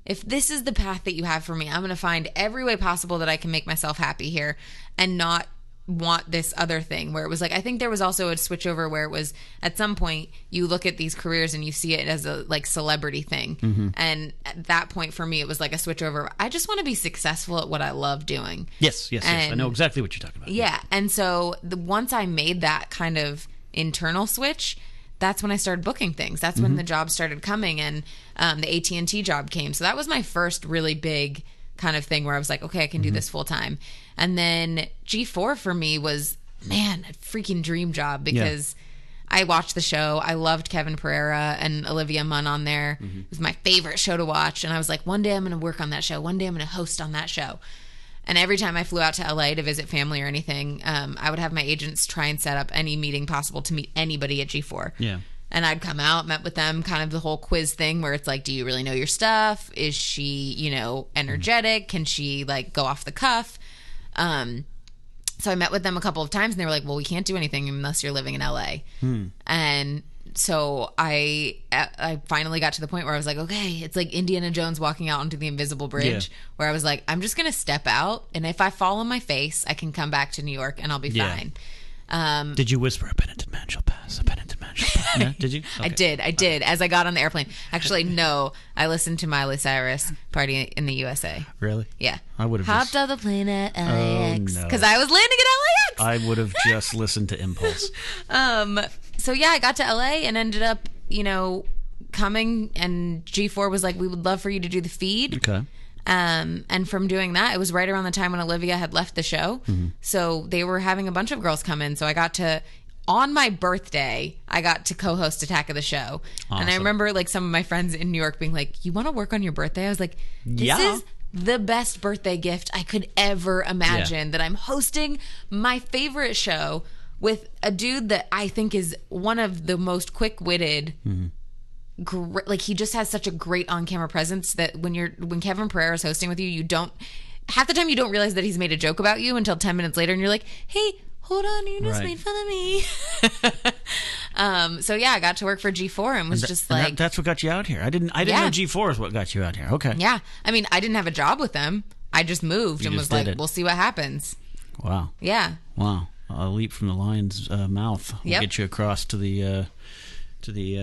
if this is the path that you have for me, I'm going to find every way possible that I can make myself happy here and not want this other thing. Where it was like, I think there was also a switchover where it was, at some point you look at these careers and you see it as a like celebrity thing, and at that point for me it was like a switchover. I just want to be successful at what I love doing. Yes. I know exactly what you're talking about. Yeah. And so once I made that kind of internal switch, that's when I started booking things. That's when the jobs started coming, and the AT&T job came. So that was my first really big kind of thing where I was like, okay, I can do this full time. And then G4 for me was, man, a freaking dream job, because I watched the show. I loved Kevin Pereira and Olivia Munn on there. It was my favorite show to watch. And I was like, one day I'm going to work on that show. One day I'm going to host on that show. And every time I flew out to LA to visit family or anything, I would have my agents try and set up any meeting possible to meet anybody at G4. Yeah. And I'd come out, met with them, kind of the whole quiz thing where it's like, do you really know your stuff? Is she, energetic? Can she like go off the cuff? So I met with them a couple of times, and they were like, well, we can't do anything unless you're living in LA. And so I finally got to the point where I was like, okay, it's like Indiana Jones walking out onto the invisible bridge, where I was like, I'm just going to step out. And if I fall on my face, I can come back to New York and I'll be fine. Did you whisper, a penitent man shall pass, a penitent man shall pass? Yeah, did you? Okay. I did. As I got on the airplane. Actually, no. I listened to Miley Cyrus, Party in the USA. Really? Yeah. I would have hopped on the plane at LAX. no. Because I was landing at LAX. I would have just listened to Impulse. So yeah, I got to LA and ended up, coming, and G4 was like, we would love for you to do the feed. Okay. And from doing that, it was right around the time when Olivia had left the show. So they were having a bunch of girls come in. So I got to, on my birthday, I got to co-host Attack of the Show. Awesome. And I remember like some of my friends in New York being like, you want to work on your birthday? I was like, this is the best birthday gift I could ever imagine, that I'm hosting my favorite show with a dude that I think is one of the most quick-witted, like he just has such a great on-camera presence that when Kevin Pereira is hosting with you, you don't, half the time you don't realize that he's made a joke about you until 10 minutes later, and you're like, hey, hold on, you just made fun of me. So yeah, I got to work for G4 and was just like, that's what got you out here. I didn't know G4 is what got you out here. Okay. Yeah. I mean, I didn't have a job with them. I just moved and was like, we'll see what happens. Wow. Yeah. Wow. A leap from the lion's mouth will get you across to the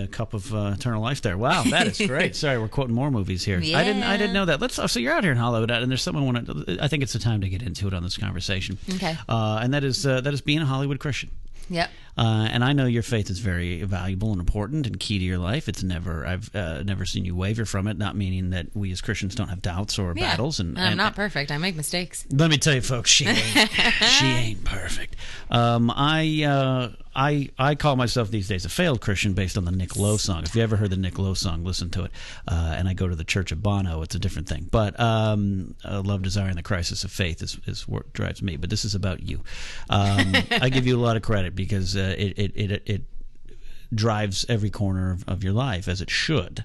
cup of eternal life there. Wow, that is great. Sorry, we're quoting more movies here. Yeah. I didn't know that. So you're out here in Hollywood, and there's something I think it's the time to get into it on this conversation. Okay. And that is being a Hollywood Christian. Yep. And I know your faith is very valuable and important and key to your life. I've never seen you waver from it. Not meaning that we as Christians don't have doubts or battles. And I'm not perfect. I make mistakes. Let me tell you, folks, she ain't perfect. I call myself these days a failed Christian based on the Nick Lowe song. If you ever heard the Nick Lowe song, listen to it. And I go to the Church of Bono. It's a different thing. But love, desire, and the crisis of faith is what drives me. But this is about you. I give you a lot of credit because it drives every corner of your life, as it should.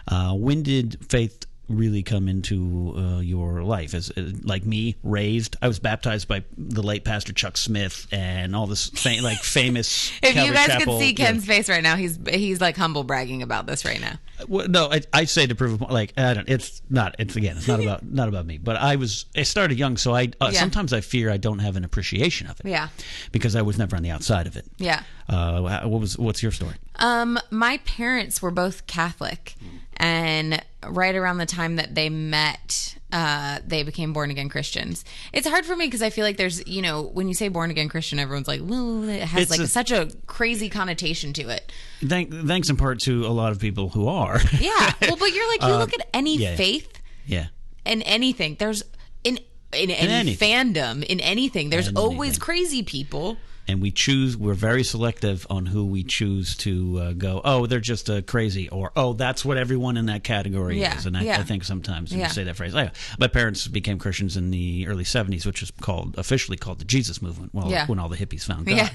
When did faith really come into your life? As like me, raised, I was baptized by the late Pastor Chuck Smith and all this famous. If Calvary you guys Chapel, could see Ken's face right now, he's like humble bragging about this right now. Well, no, I say to prove a point. Like I don't. It's not about me. But I started young, so sometimes I fear I don't have an appreciation of it. Yeah. Because I was never on the outside of it. Yeah. What's your story? My parents were both Catholic, and right around the time that they met, they became born again Christians. It's hard for me because I feel like there's, when you say born again Christian, everyone's like, well, it has such a crazy connotation to it. Thanks in part to a lot of people who are. Yeah. Well, but you're like, you look at any faith. Yeah. And anything, there's in any fandom, in anything, there's always crazy people. And we're very selective on who we choose to go, oh, they're just crazy, or, oh, that's what everyone in that category is. And I think sometimes when you say that phrase, my parents became Christians in the early 70s, which is officially called the Jesus movement, when all the hippies found God. Yeah.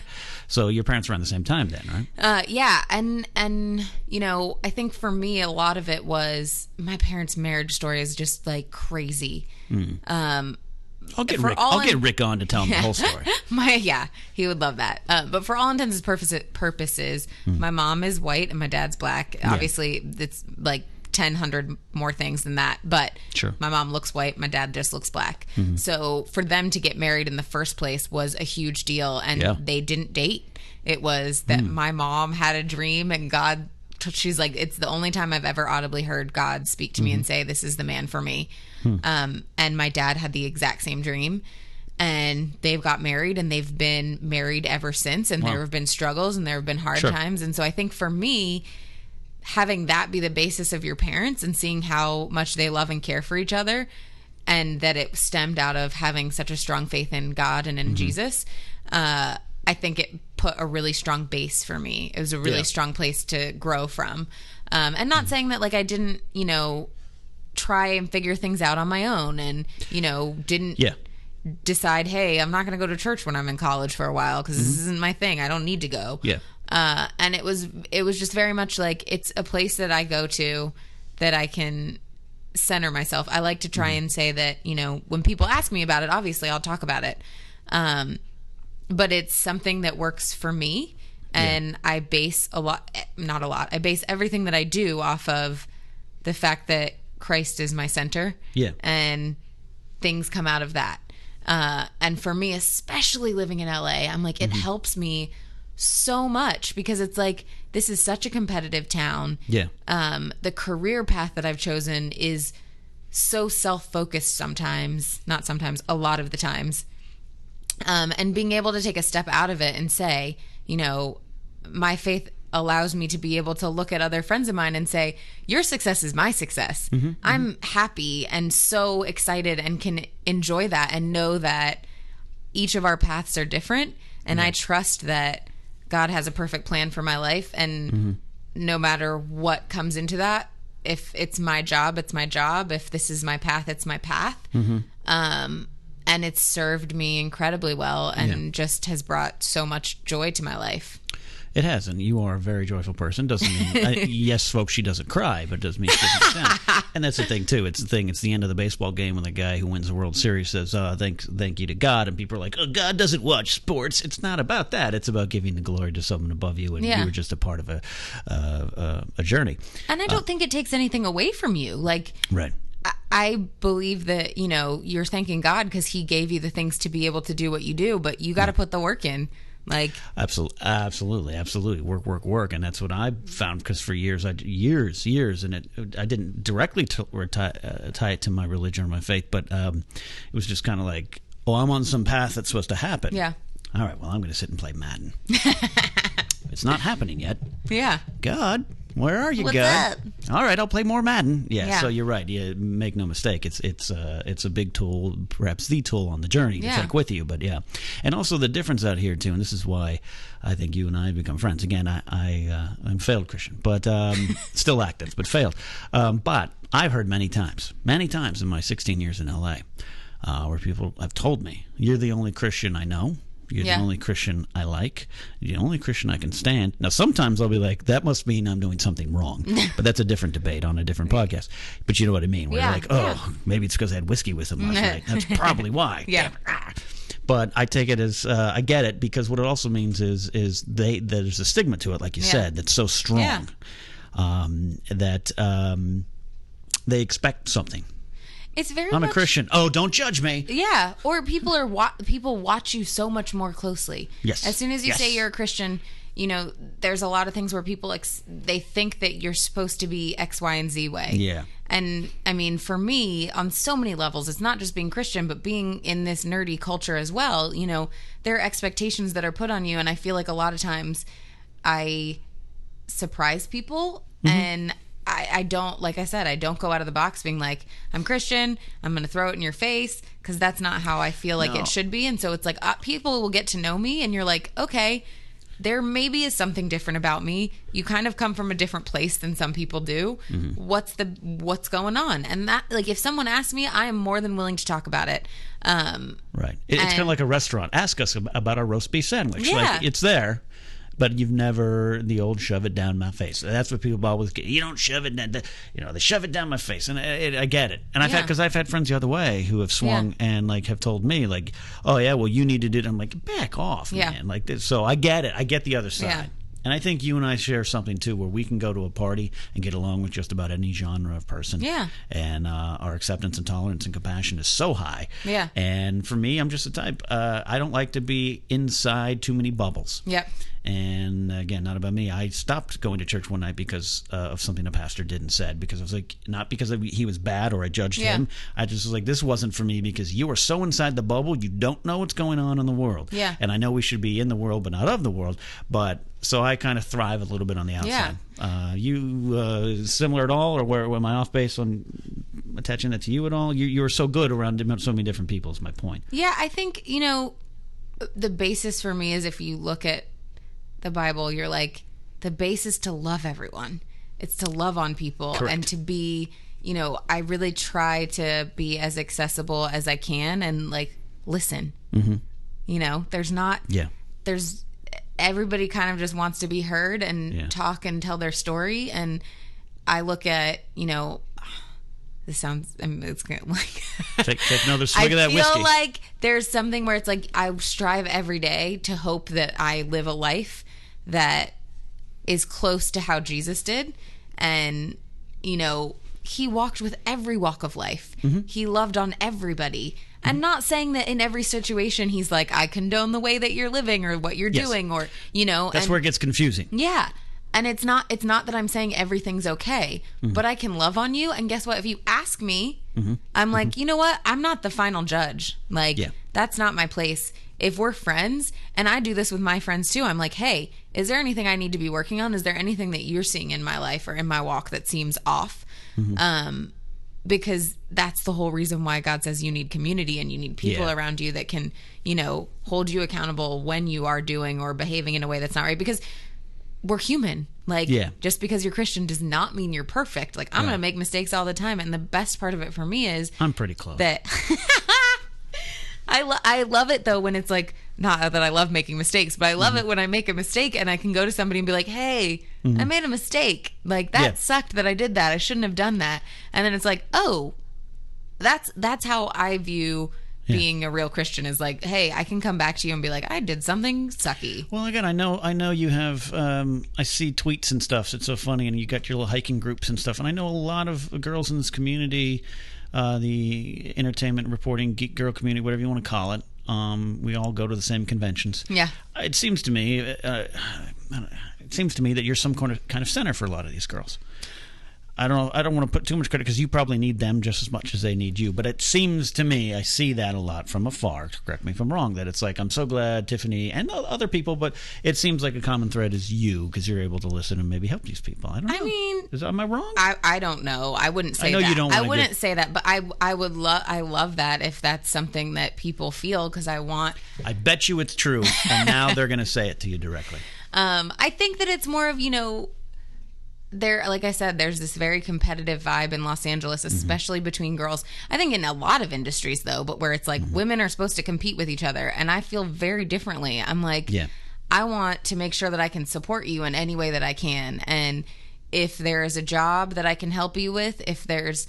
So your parents were around the same time then, right? Yeah. And I think for me, a lot of it was my parents' marriage story is just like crazy. I'll get Rick on to tell him the whole story. He would love that. But for all intents and purposes, my mom is white and my dad's black. Obviously, it's like 100 more things than that. But my mom looks white, my dad just looks black. Mm-hmm. So for them to get married in the first place was a huge deal, and they didn't date. It was that my mom had a dream, and God. She's like, it's the only time I've ever audibly heard God speak to me and say, this is the man for me. And my dad had the exact same dream, and they've got married, and they've been married ever since. And there have been struggles, and there have been hard times. And so I think for me, having that be the basis of your parents and seeing how much they love and care for each other, and that it stemmed out of having such a strong faith in God and in Jesus, I think it put a really strong base for me. It was a really strong place to grow from. And not saying that like I didn't, try and figure things out on my own and, didn't decide, hey, I'm not going to go to church when I'm in college for a while because this isn't my thing. I don't need to go. Yeah. And it was just very much like it's a place that I go to that I can center myself. I like to try and say that, when people ask me about it, obviously I'll talk about it. But it's something that works for me, and I base I base everything that I do off of the fact that Christ is my center. Yeah. And things come out of that. And for me, especially living in LA, I'm like, it helps me so much because it's like, this is such a competitive town. Yeah. The career path that I've chosen is so self-focused a lot of the times. And being able to take a step out of it and say, my faith allows me to be able to look at other friends of mine and say, your success is my success. I'm happy and so excited and can enjoy that and know that each of our paths are different. And I trust that God has a perfect plan for my life. And no matter what comes into that, if it's my job, it's my job. If this is my path, it's my path. And it's served me incredibly well and just has brought so much joy to my life. It has, and you are a very joyful person. Doesn't mean, yes, folks, she doesn't cry, but doesn't mean she doesn't stand. And that's the thing, too. It's the end of the baseball game when the guy who wins the World Series says, thank you to God. And people are like, oh, God doesn't watch sports. It's not about that. It's about giving the glory to someone above you, and you were just a part of a journey. And I don't think it takes anything away from you. Like, right. I believe that, you're thanking God because he gave you the things to be able to do what you do, but you got to put the work in. Like, absolutely. Work. And that's what I found because for years, and I didn't directly tie it to my religion or my faith, but it was just kind of like, oh, I'm on some path that's supposed to happen. Yeah. All right, well, I'm going to sit and play Madden. It's not happening yet. Yeah. God, where are you, What's God? Up? All right, I'll play more Madden. Yeah, so you're right. Yeah, make no mistake. It's a big tool, perhaps the tool on the journey to take with you. But yeah, and also the difference out here too, and this is why I think you and I have become friends. Again, I'm failed Christian, but still active, but failed. But I've heard many times in my 16 years in LA, where people have told me, "You're the only Christian I know. You're Yeah. the only Christian I like. You're the only Christian I can stand. Now, sometimes I'll be like, that must mean I'm doing something wrong. But that's a different debate on a different podcast. But you know what I mean? Where Yeah, you're like, maybe it's because I had whiskey with him last night. That's probably why. Yeah. But I take it as I get it, because what it also means is there's a stigma to it, like you said, that's so strong that they expect something. It's very I'm much, a Christian. Oh, don't judge me. Yeah, or people watch you so much more closely. Yes. As soon as you Yes. say you're a Christian, there's a lot of things where people they think that you're supposed to be X, Y, and Z way. Yeah. And I mean, for me, on so many levels, it's not just being Christian, but being in this nerdy culture as well. There are expectations that are put on you, and I feel like a lot of times I surprise people, and I don't, like I said, I don't go out of the box being like, I'm Christian, I'm going to throw it in your face, because that's not how I feel like it should be. And so it's like people will get to know me, and you're like, okay, there maybe is something different about me. You kind of come from a different place than some people do. What's going on? And that, like, if someone asks me, I am more than willing to talk about it. Right. It's kind of like a restaurant. Ask us about our roast beef sandwich. Yeah. Like, it's there, but you've never the old shove it down my face. That's what people always get. You don't shove it down. They shove it down my face, and I get it. And I've had friends the other way who have swung and like have told me like, oh yeah, well you need to do it. I'm like, back off, man. Like this. So I get it. I get the other side. Yeah. And I think you and I share something too, where we can go to a party and get along with just about any genre of person. Yeah. And our acceptance and tolerance and compassion is so high. Yeah. And for me, I'm just the type. I don't like to be inside too many bubbles. Yep. And again, not about me. I stopped going to church one night because of something a pastor did and said. Because I was like, not because he was bad or I judged him. I just was like, this wasn't for me because you are so inside the bubble, you don't know what's going on in the world. Yeah. And I know we should be in the world, but not of the world. But so I kind of thrive a little bit on the outside. Yeah. You similar at all, or where am I off base on attaching that to you at all? You were so good around so many different people. Is my point. Yeah, I think the basis for me is, if you look at the Bible, you're like, the basis to love everyone. It's to love on people. Correct. And to be, I really try to be as accessible as I can and like listen. There's everybody kind of just wants to be heard and talk and tell their story. And I look at, this sounds, it's gonna like take another swig of that whiskey. I feel like there's something where it's like I strive every day to hope that I live a life that is close to how Jesus did. And, he walked with every walk of life. He loved on everybody. And not saying that in every situation he's like, I condone the way that you're living or what you're doing, or, That's where it gets confusing. Yeah. And it's not that I'm saying everything's okay, but I can love on you. And guess what? If you ask me, I'm like, you know what? I'm not the final judge. Like, that's not my place. If we're friends, and I do this with my friends too, I'm like, hey, is there anything I need to be working on? Is there anything that you're seeing in my life or in my walk that seems off? Because that's the whole reason why God says you need community and you need people around you that can, hold you accountable when you are doing or behaving in a way that's not right. Because we're human. Like, just because you're Christian does not mean you're perfect. Like, I'm going to make mistakes all the time. And the best part of it for me is I'm pretty close. That I love it though when it's like, not that I love making mistakes, but I love it when I make a mistake and I can go to somebody and be like, hey, I made a mistake. Like, that sucked that I did that. I shouldn't have done that. And then it's like, oh, that's how I view being a real Christian, is like, hey, I can come back to you and be like, I did something sucky. Well, again, I know you have, I see tweets and stuff. So it's so funny. And you got your little hiking groups and stuff. And I know a lot of girls in this community, the entertainment reporting geek girl community, whatever you want to call it. We all go to the same conventions. Yeah. It seems to me, that you're some kind of center for a lot of these girls. I don't want to put too much credit because you probably need them just as much as they need you. But it seems to me, I see that a lot from afar. Correct me if I'm wrong. That it's like, I'm so glad Tiffany and other people, but it seems like a common thread is you, because you're able to listen and maybe help these people. I don't know. I mean, am I wrong? I don't know. I wouldn't say that. I know you don't. I wouldn't say that, but I would love. I love that if that's something that people feel, because I bet you it's true, and now they're going to say it to you directly. I think that it's more of, there, like I said, there's this very competitive vibe in Los Angeles, especially between girls. I think in a lot of industries, though, but where it's like women are supposed to compete with each other. And I feel very differently. I'm like, I want to make sure that I can support you in any way that I can. And if there is a job that I can help you with, if there's,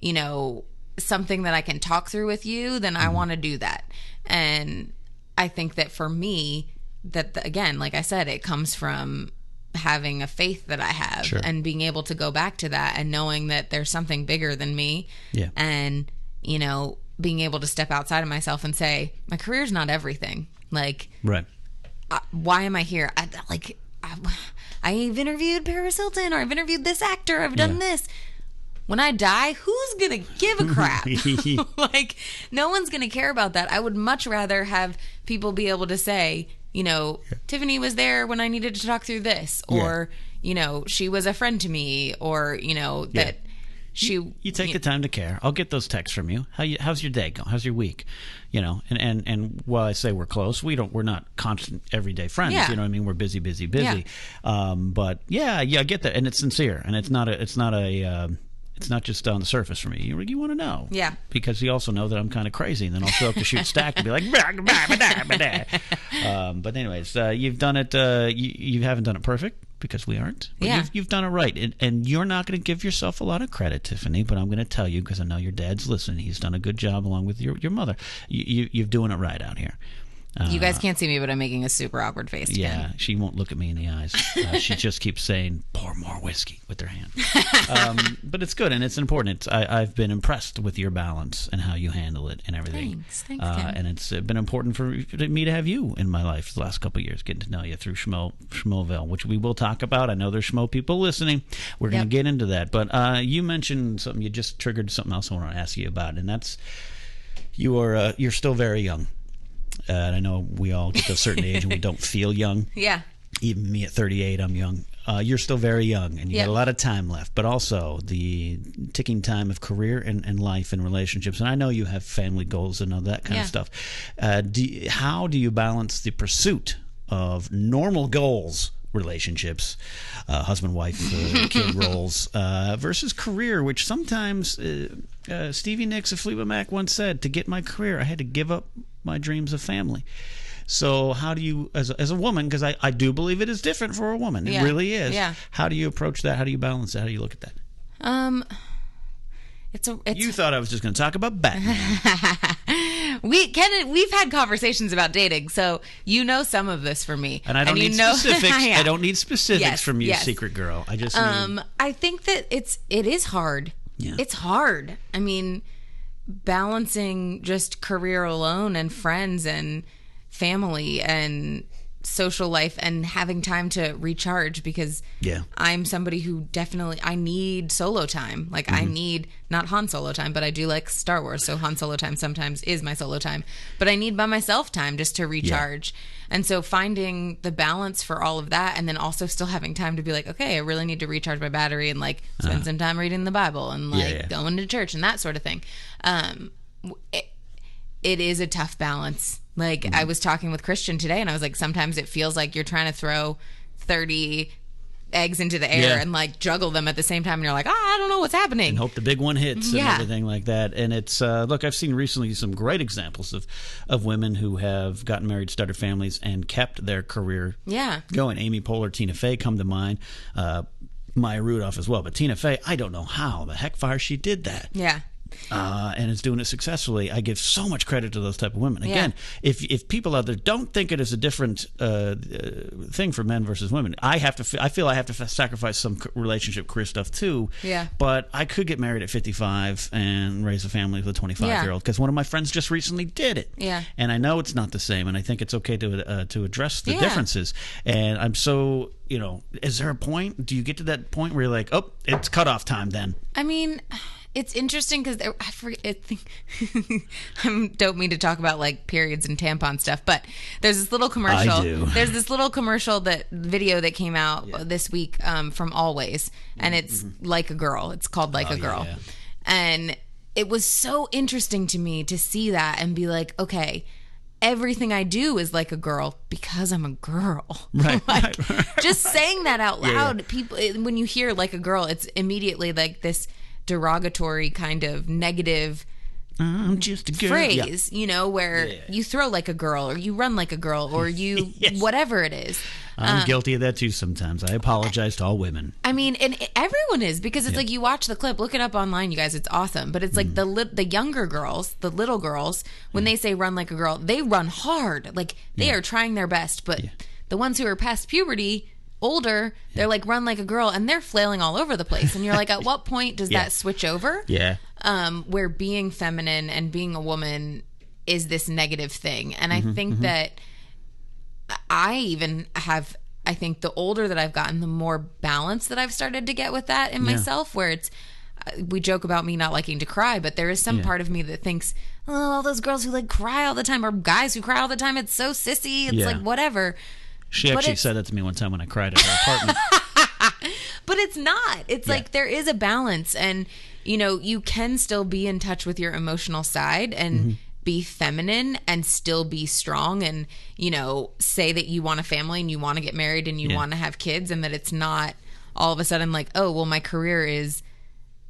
you know, something that I can talk through with you, then I want to do that. And I think that for me, that again, like I said, it comes from having a faith that I have and being able to go back to that and knowing that there's something bigger than me. And, you know, being able to step outside of myself and say, my career's not everything. Like, why am I here? I've interviewed Paris Hilton, or I've interviewed this actor, I've done this. When I die, who's going to give a crap? Like, no one's going to care about that. I would much rather have people be able to say, you know, Tiffany was there when I needed to talk through this, or, you know, she was a friend to me, or, you know, that she... You take the time to care. I'll get those texts from you. How's your day going? How's your week? You know, and while I say we're close, we're not constant everyday friends. You know what I mean? We're busy. But I get that. And it's sincere. And it's not just on the surface for me. You want to know. Because you also know that I'm kind of crazy, and then I'll show up to shoot stack and be like, but anyways, you've done it. You haven't done it perfect, because we aren't. But you've done it right. And you're not going to give yourself a lot of credit, Tiffany, but I'm going to tell you, because I know your dad's listening. He's done a good job along with your mother. You're doing it right out here. You guys can't see me, but I'm making a super awkward face. Yeah, she won't look at me in the eyes. She just keeps saying, pour more whiskey with her hand. But it's good, and it's important. I've been impressed with your balance and how you handle it and everything. Thanks, Ken. And it's been important for me to have you in my life the last couple of years, getting to know you through Schmoville, which we will talk about. I know there's Schmo people listening. We're going to get into that. But you mentioned something. You just triggered something else I want to ask you about, and that's you're still very young. And I know we all get to a certain age and we don't feel young. Even me at 38, I'm young. You're still very young, and you got a lot of time left, but also the ticking time of career and life and relationships. And I know you have family goals and all that kind of stuff. How do you balance the pursuit of normal goals, relationships, husband, wife, kid roles, versus career, which sometimes Stevie Nicks of Fleetwood Mac once said, to get my career, I had to give up my dreams of family. So how do you, as a woman, because I do believe it is different for a woman. It really is. How do you approach that? How do you balance that? How do you look at that? You thought I was just going to talk about Batman. We've had conversations about dating, so you know some of this for me. And I don't need specifics. I don't need specifics from you, secret girl. I just need... I think that it is hard. It's hard. I mean, balancing just career alone and friends and family and social life and having time to recharge, because I'm somebody who definitely, I need solo time. Like I need, not Han Solo time, but I do like Star Wars, so Han Solo time sometimes is my solo time, but I need by myself time just to recharge. And so finding the balance for all of that, and then also still having time to be like, okay, I really need to recharge my battery and like spend some time reading the Bible and like going to church and that sort of thing. It is a tough balance. Like I was talking with Christian today, and I was like, sometimes it feels like you're trying to throw 30 eggs into the air and like juggle them at the same time, and you're like, I don't know what's happening, and hope the big one hits and everything like that. And it's look, I've seen recently some great examples of women who have gotten married, started families, and kept their career going. Amy Poehler, Tina Fey come to mind, Maya Rudolph as well, but Tina Fey, I don't know how the heck far she did that. And is doing it successfully. I give so much credit to those type of women. Again, if people out there don't think it is a different thing for men versus women, I feel I have to sacrifice some relationship career stuff too. But I could get married at 55 and raise a family with a 25-year-old, because one of my friends just recently did it. And I know it's not the same, and I think it's okay to address the differences. And I'm so, is there a point? Do you get to that point where you're like, oh, it's cutoff time then? I mean, it's interesting because I don't mean to talk about like periods and tampon stuff, but there's this little commercial. I do. There's this little commercial video that came out this week from Always, and it's Like a Girl. It's called Like a Girl, and it was so interesting to me to see that and be like, okay, everything I do is like a girl because I'm a girl. Right. Like, just saying that out loud, people, when you hear like a girl, it's immediately like this derogatory kind of negative I'm just a girl. phrase, you know, where you throw like a girl or you run like a girl or you whatever it is. I'm guilty of that too sometimes. I apologize to all women. I mean, and everyone is, because it's like, you watch the clip, look it up online, you guys, it's awesome. But it's like the younger girls, the little girls, when they say run like a girl, they run hard. Like they are trying their best. But the ones who are past puberty, older, they're like run like a girl, and they're flailing all over the place. And you're like, at what point does that switch over? Yeah. Where being feminine and being a woman is this negative thing. And I think that I think the older that I've gotten, the more balance that I've started to get with that in myself, where it's, we joke about me not liking to cry, but there is some part of me that thinks, oh, all those girls who like cry all the time, or guys who cry all the time, it's so sissy. It's like, whatever. She actually said that to me one time when I cried at her apartment. But it's not. It's like there is a balance, and you know, you can still be in touch with your emotional side and be feminine and still be strong, and you know, say that you want a family and you want to get married and you want to have kids, and that it's not all of a sudden like, oh, well, my career is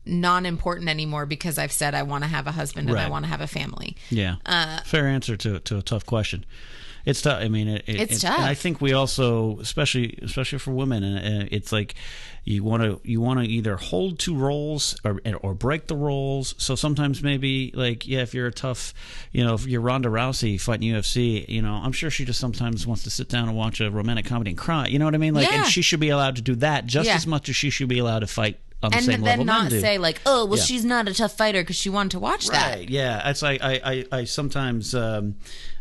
non-important anymore because I've said I want to have a husband and I want to have a family. Yeah. Fair answer to a tough question. It's tough. I mean, it's tough. And I think we also, especially for women, and it's like you want to either hold two roles or break the roles. So sometimes maybe like, if you're a tough, you know, if you're Ronda Rousey fighting UFC, you know, I'm sure she just sometimes wants to sit down and watch a romantic comedy and cry. You know what I mean? Like, and she should be allowed to do that just as much as she should be allowed to fight on the same level. And then not say like, oh, well, she's not a tough fighter because she wanted to watch that. Right? Yeah. It's like I sometimes.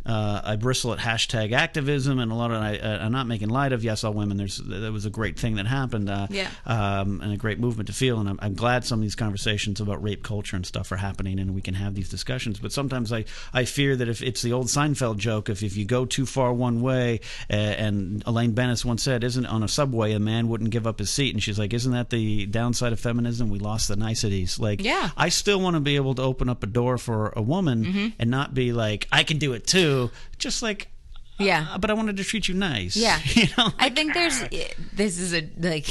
I bristle at hashtag activism, and a lot of I'm not making light of all women. That was a great thing that happened, and a great movement to feel. And I'm glad some of these conversations about rape culture and stuff are happening, and we can have these discussions. But sometimes I fear that if it's the old Seinfeld joke, if you go too far one way, and Elaine Bennis once said, "Isn't on a subway a man wouldn't give up his seat?" And she's like, "Isn't that the downside of feminism? We lost the niceties." Like, I still want to be able to open up a door for a woman and not be like, "I can do it too." Just like, but I wanted to treat you nice. Yeah. You know? I think this is a, like,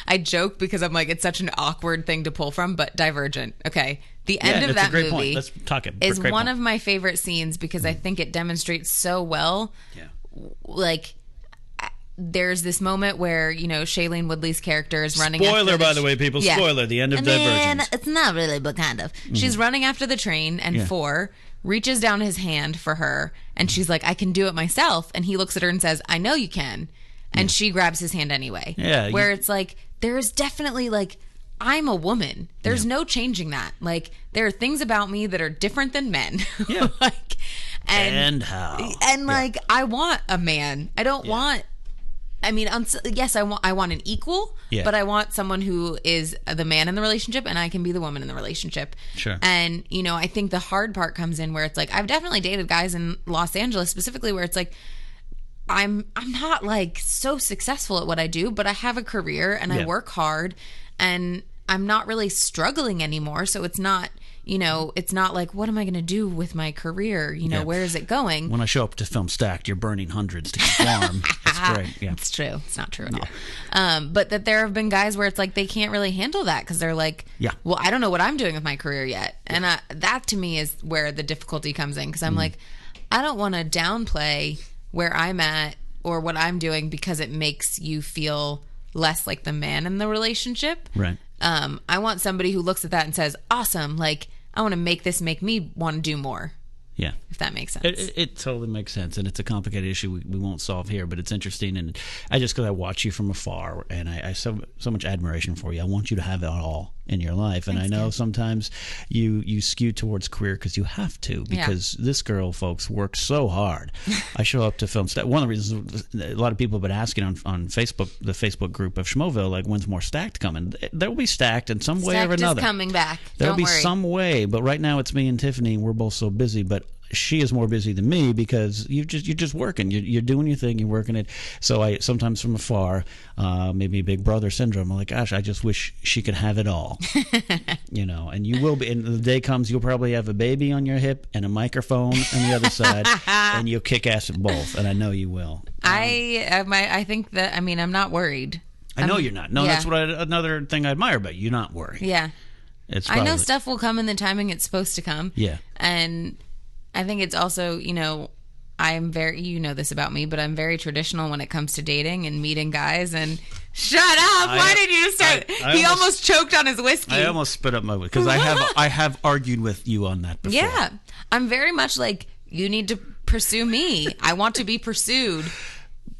I joke because I'm like, it's such an awkward thing to pull from, but Divergent. Okay. The end of that movie Let's talk it. is one of my favorite scenes because I think it demonstrates so well. Yeah. Like, there's this moment where, you know, Shailene Woodley's character is running Spoiler, after by the way, people. Spoiler, the end of Divergent. It's not really, but kind of. She's running after the train, and Four reaches down his hand for her, and she's like, I can do it myself. And he looks at her and says, I know you can. And she grabs his hand anyway. Yeah. Where it's like, there is definitely like, I'm a woman. There's no changing that. Like, there are things about me that are different than men. Yeah. Like, and how? And like, I want a man. I don't want, I mean, yes, I want an equal, but I want someone who is the man in the relationship, and I can be the woman in the relationship. Sure. And, you know, I think the hard part comes in where it's like, I've definitely dated guys in Los Angeles specifically where it's like, I'm not like so successful at what I do, but I have a career and I work hard, and I'm not really struggling anymore. So it's not, you know, it's not like, what am I going to do with my career? You know, where is it going? When I show up to film Stacked, you're burning hundreds to keep warm. That's great. Yeah. It's true. It's not true at all. But that there have been guys where it's like they can't really handle that because they're like, well, I don't know what I'm doing with my career yet. And that to me is where the difficulty comes in, because I'm like, I don't want to downplay where I'm at or what I'm doing because it makes you feel less like the man in the relationship. Right. I want somebody who looks at that and says, awesome, like, I want to make this make me want to do more. Yeah. If that makes sense. It totally makes sense, and it's a complicated issue we won't solve here, but it's interesting, and because I watch you from afar, and I so much admiration for you. I want you to have it all in your life, and Thanks, I know Dad. Sometimes you skew towards career because you have to, because this girl, folks, works so hard. I show up to film. One of the reasons a lot of people have been asking on Facebook, the Facebook group of Schmoville, like, when's more Stacked coming? There will be Stacked in some way or another. Stacked is coming back. There'll Don't be worry. some way, but right now it's me and Tiffany. We're both so busy, but she is more busy than me because you're just working. You're doing your thing. You're working it. So I sometimes from afar, maybe big brother syndrome. I'm like, gosh, I just wish she could have it all. And you will be. And the day comes, you'll probably have a baby on your hip and a microphone on the other side, and you'll kick ass at both. And I know you will. I think that. I mean, I'm not worried. I know you're not. No, that's what another thing I admire about you. You're not worried. Yeah. I know stuff will come in the timing it's supposed to come. Yeah. And I think it's also, I'm very, this about me, but I'm very traditional when it comes to dating and meeting guys. And shut up! Why did you start? He almost choked on his whiskey. I almost spit up my whiskey because I have argued with you on that before. Yeah, I'm very much like, you need to pursue me. I want to be pursued.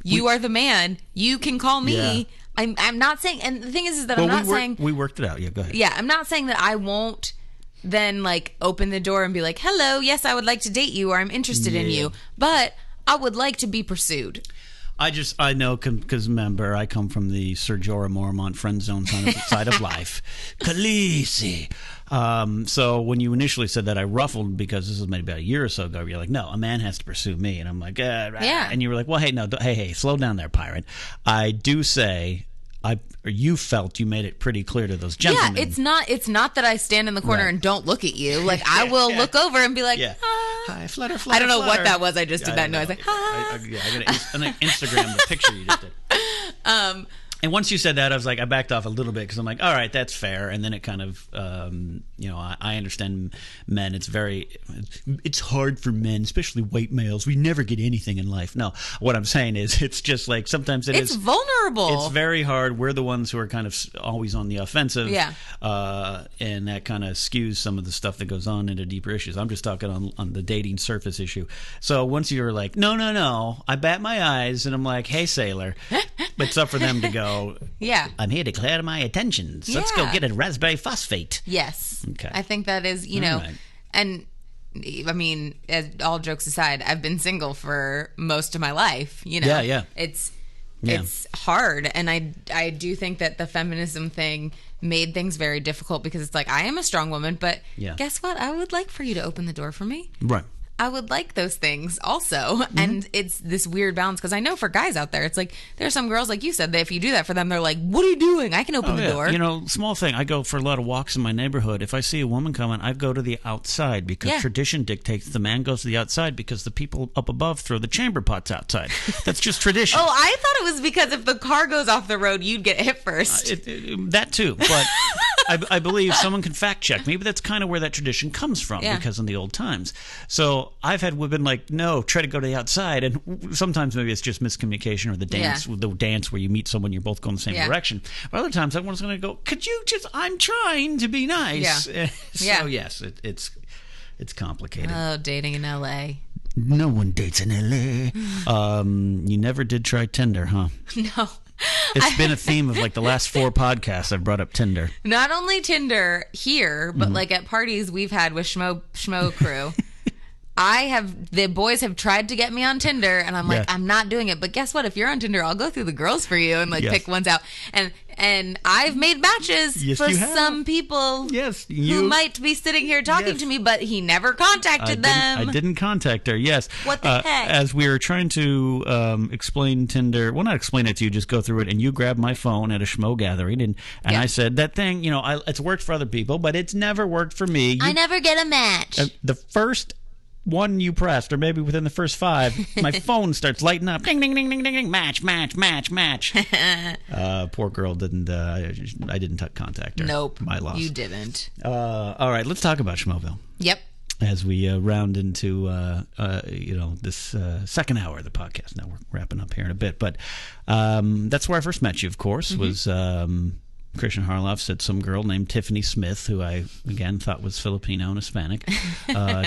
You are the man. You can call me. Yeah. I'm not saying, and the thing is that I'm not saying we worked it out. Yeah, go ahead. Yeah, I'm not saying that I won't then open the door and be like, hello, yes, I would like to date you, or I'm interested in you, but I would like to be pursued. I know because remember, I come from the Sir Jorah Mormont friend zone side of life. Khaleesi. So when you initially said that, I ruffled because this was maybe about a year or so ago. You're like, no, a man has to pursue me. And I'm like, yeah. And you were like, well, hey, no, hey, slow down there, pirate. I do say, you felt you made it pretty clear to those gentlemen. Yeah, it's not that I stand in the corner and don't look at you. Like, I will look over and be like, hi, flutter, I don't know what that was. I just did that noise. Like, I gotta Instagram the picture you just did. And once you said that, I was like, I backed off a little bit because I'm like, all right, that's fair. And then it kind of, I understand men. It's hard for men, especially white males. We never get anything in life. No, what I'm saying is it's just like sometimes it's vulnerable. It's very hard. We're the ones who are kind of always on the offensive. Yeah. And that kind of skews some of the stuff that goes on into deeper issues. I'm just talking on the dating surface issue. So once you're like, no, I bat my eyes and I'm like, hey, sailor. But it's up for them to go, I'm here to clear my attentions. Let's go get a raspberry phosphate. Yes. Okay. I think that is, right. And I mean, all jokes aside, I've been single for most of my life, Yeah. It's hard. And I do think that the feminism thing made things very difficult because it's like, I am a strong woman, but guess what? I would like for you to open the door for me. Right. I would like those things also. Mm-hmm. And it's this weird balance because I know for guys out there, it's like there are some girls, like you said, that if you do that for them, they're like, what are you doing? I can open the door. Small thing. I go for a lot of walks in my neighborhood. If I see a woman coming, I go to the outside because tradition dictates the man goes to the outside because the people up above throw the chamber pots outside. That's just tradition. Oh, I thought it was because if the car goes off the road, you'd get hit first. That too. But I believe someone can fact check me, but that's kind of where that tradition comes from because in the old times. So I've had women like, no, try to go to the outside, and sometimes maybe it's just miscommunication or the dance where you meet someone, you're both going the same direction. But other times I was going to go, could you just? I'm trying to be nice. Yeah. So yes, it's complicated. Oh, dating in L.A. No one dates in L.A. You never did try Tinder, huh? No. It's been a theme of like the last 4 podcasts I've brought up Tinder. Not only Tinder here, but like at parties we've had with Schmo Crew. The boys have tried to get me on Tinder, and I'm like, I'm not doing it. But guess what? If you're on Tinder, I'll go through the girls for you and pick ones out. And I've made matches for some people who might be sitting here talking to me, but he never contacted them. I didn't contact her, yes. What the heck? As we were trying to explain Tinder, well, not explain it to you, just go through it, and you grabbed my phone at a schmo gathering, and I said, that thing, it's worked for other people, but it's never worked for me. I never get a match. The first one you pressed, or maybe within the first 5, my phone starts lighting up. Ding, ding, ding, ding, ding, ding. Match. Poor girl didn't. I didn't contact her. Nope. My loss. You didn't. All right, let's talk about Schmoville. Yep. As we round into this second hour of the podcast. Now we're wrapping up here in a bit, but that's where I first met you. Of course, was. Christian Harloff said some girl named Tiffany Smith, who I, again, thought was Filipino and Hispanic.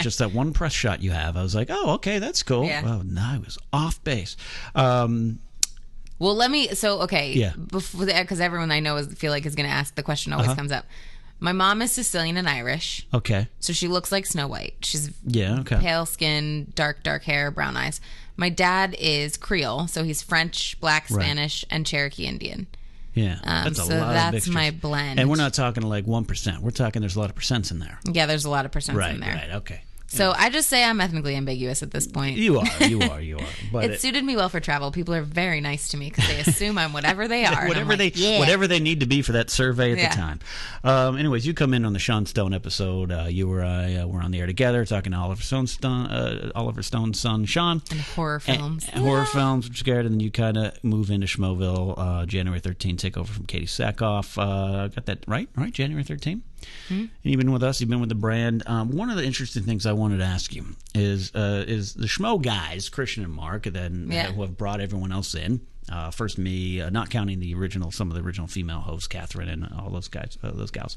Just that one press shot you have. I was like, oh, okay, that's cool. Yeah. Well, no, I was off base. Well, let me, because everyone I know feel like is going to ask, the question always comes up. My mom is Sicilian and Irish. Okay. So she looks like Snow White. She's pale skin, dark hair, brown eyes. My dad is Creole, so he's French, Black, Spanish, and Cherokee Indian. Yeah, that's a lot of that's my blend. And we're not talking like 1%. We're talking there's a lot of percents in there. Yeah, there's a lot of percents in there. Right, okay. So I just say I'm ethnically ambiguous at this point. You are. But It suited me well for travel. People are very nice to me because they assume I'm whatever they are. whatever they need to be for that survey at the time. Anyways, you come in on the Sean Stone episode. You were we're on the air together talking to Oliver Stone's son Sean. And horror films. Horror films, which scared, and then you kind of move into Schmoville. January 13th, take over from Katie Sackhoff. Got that right? January 13th. Mm-hmm. And you've been with us. You've been with the brand. One of the interesting things I wanted to ask you is the Schmo guys, Christian and Mark, who have brought everyone else in. First me, not counting some of the original female hosts, Catherine and all those guys, those gals,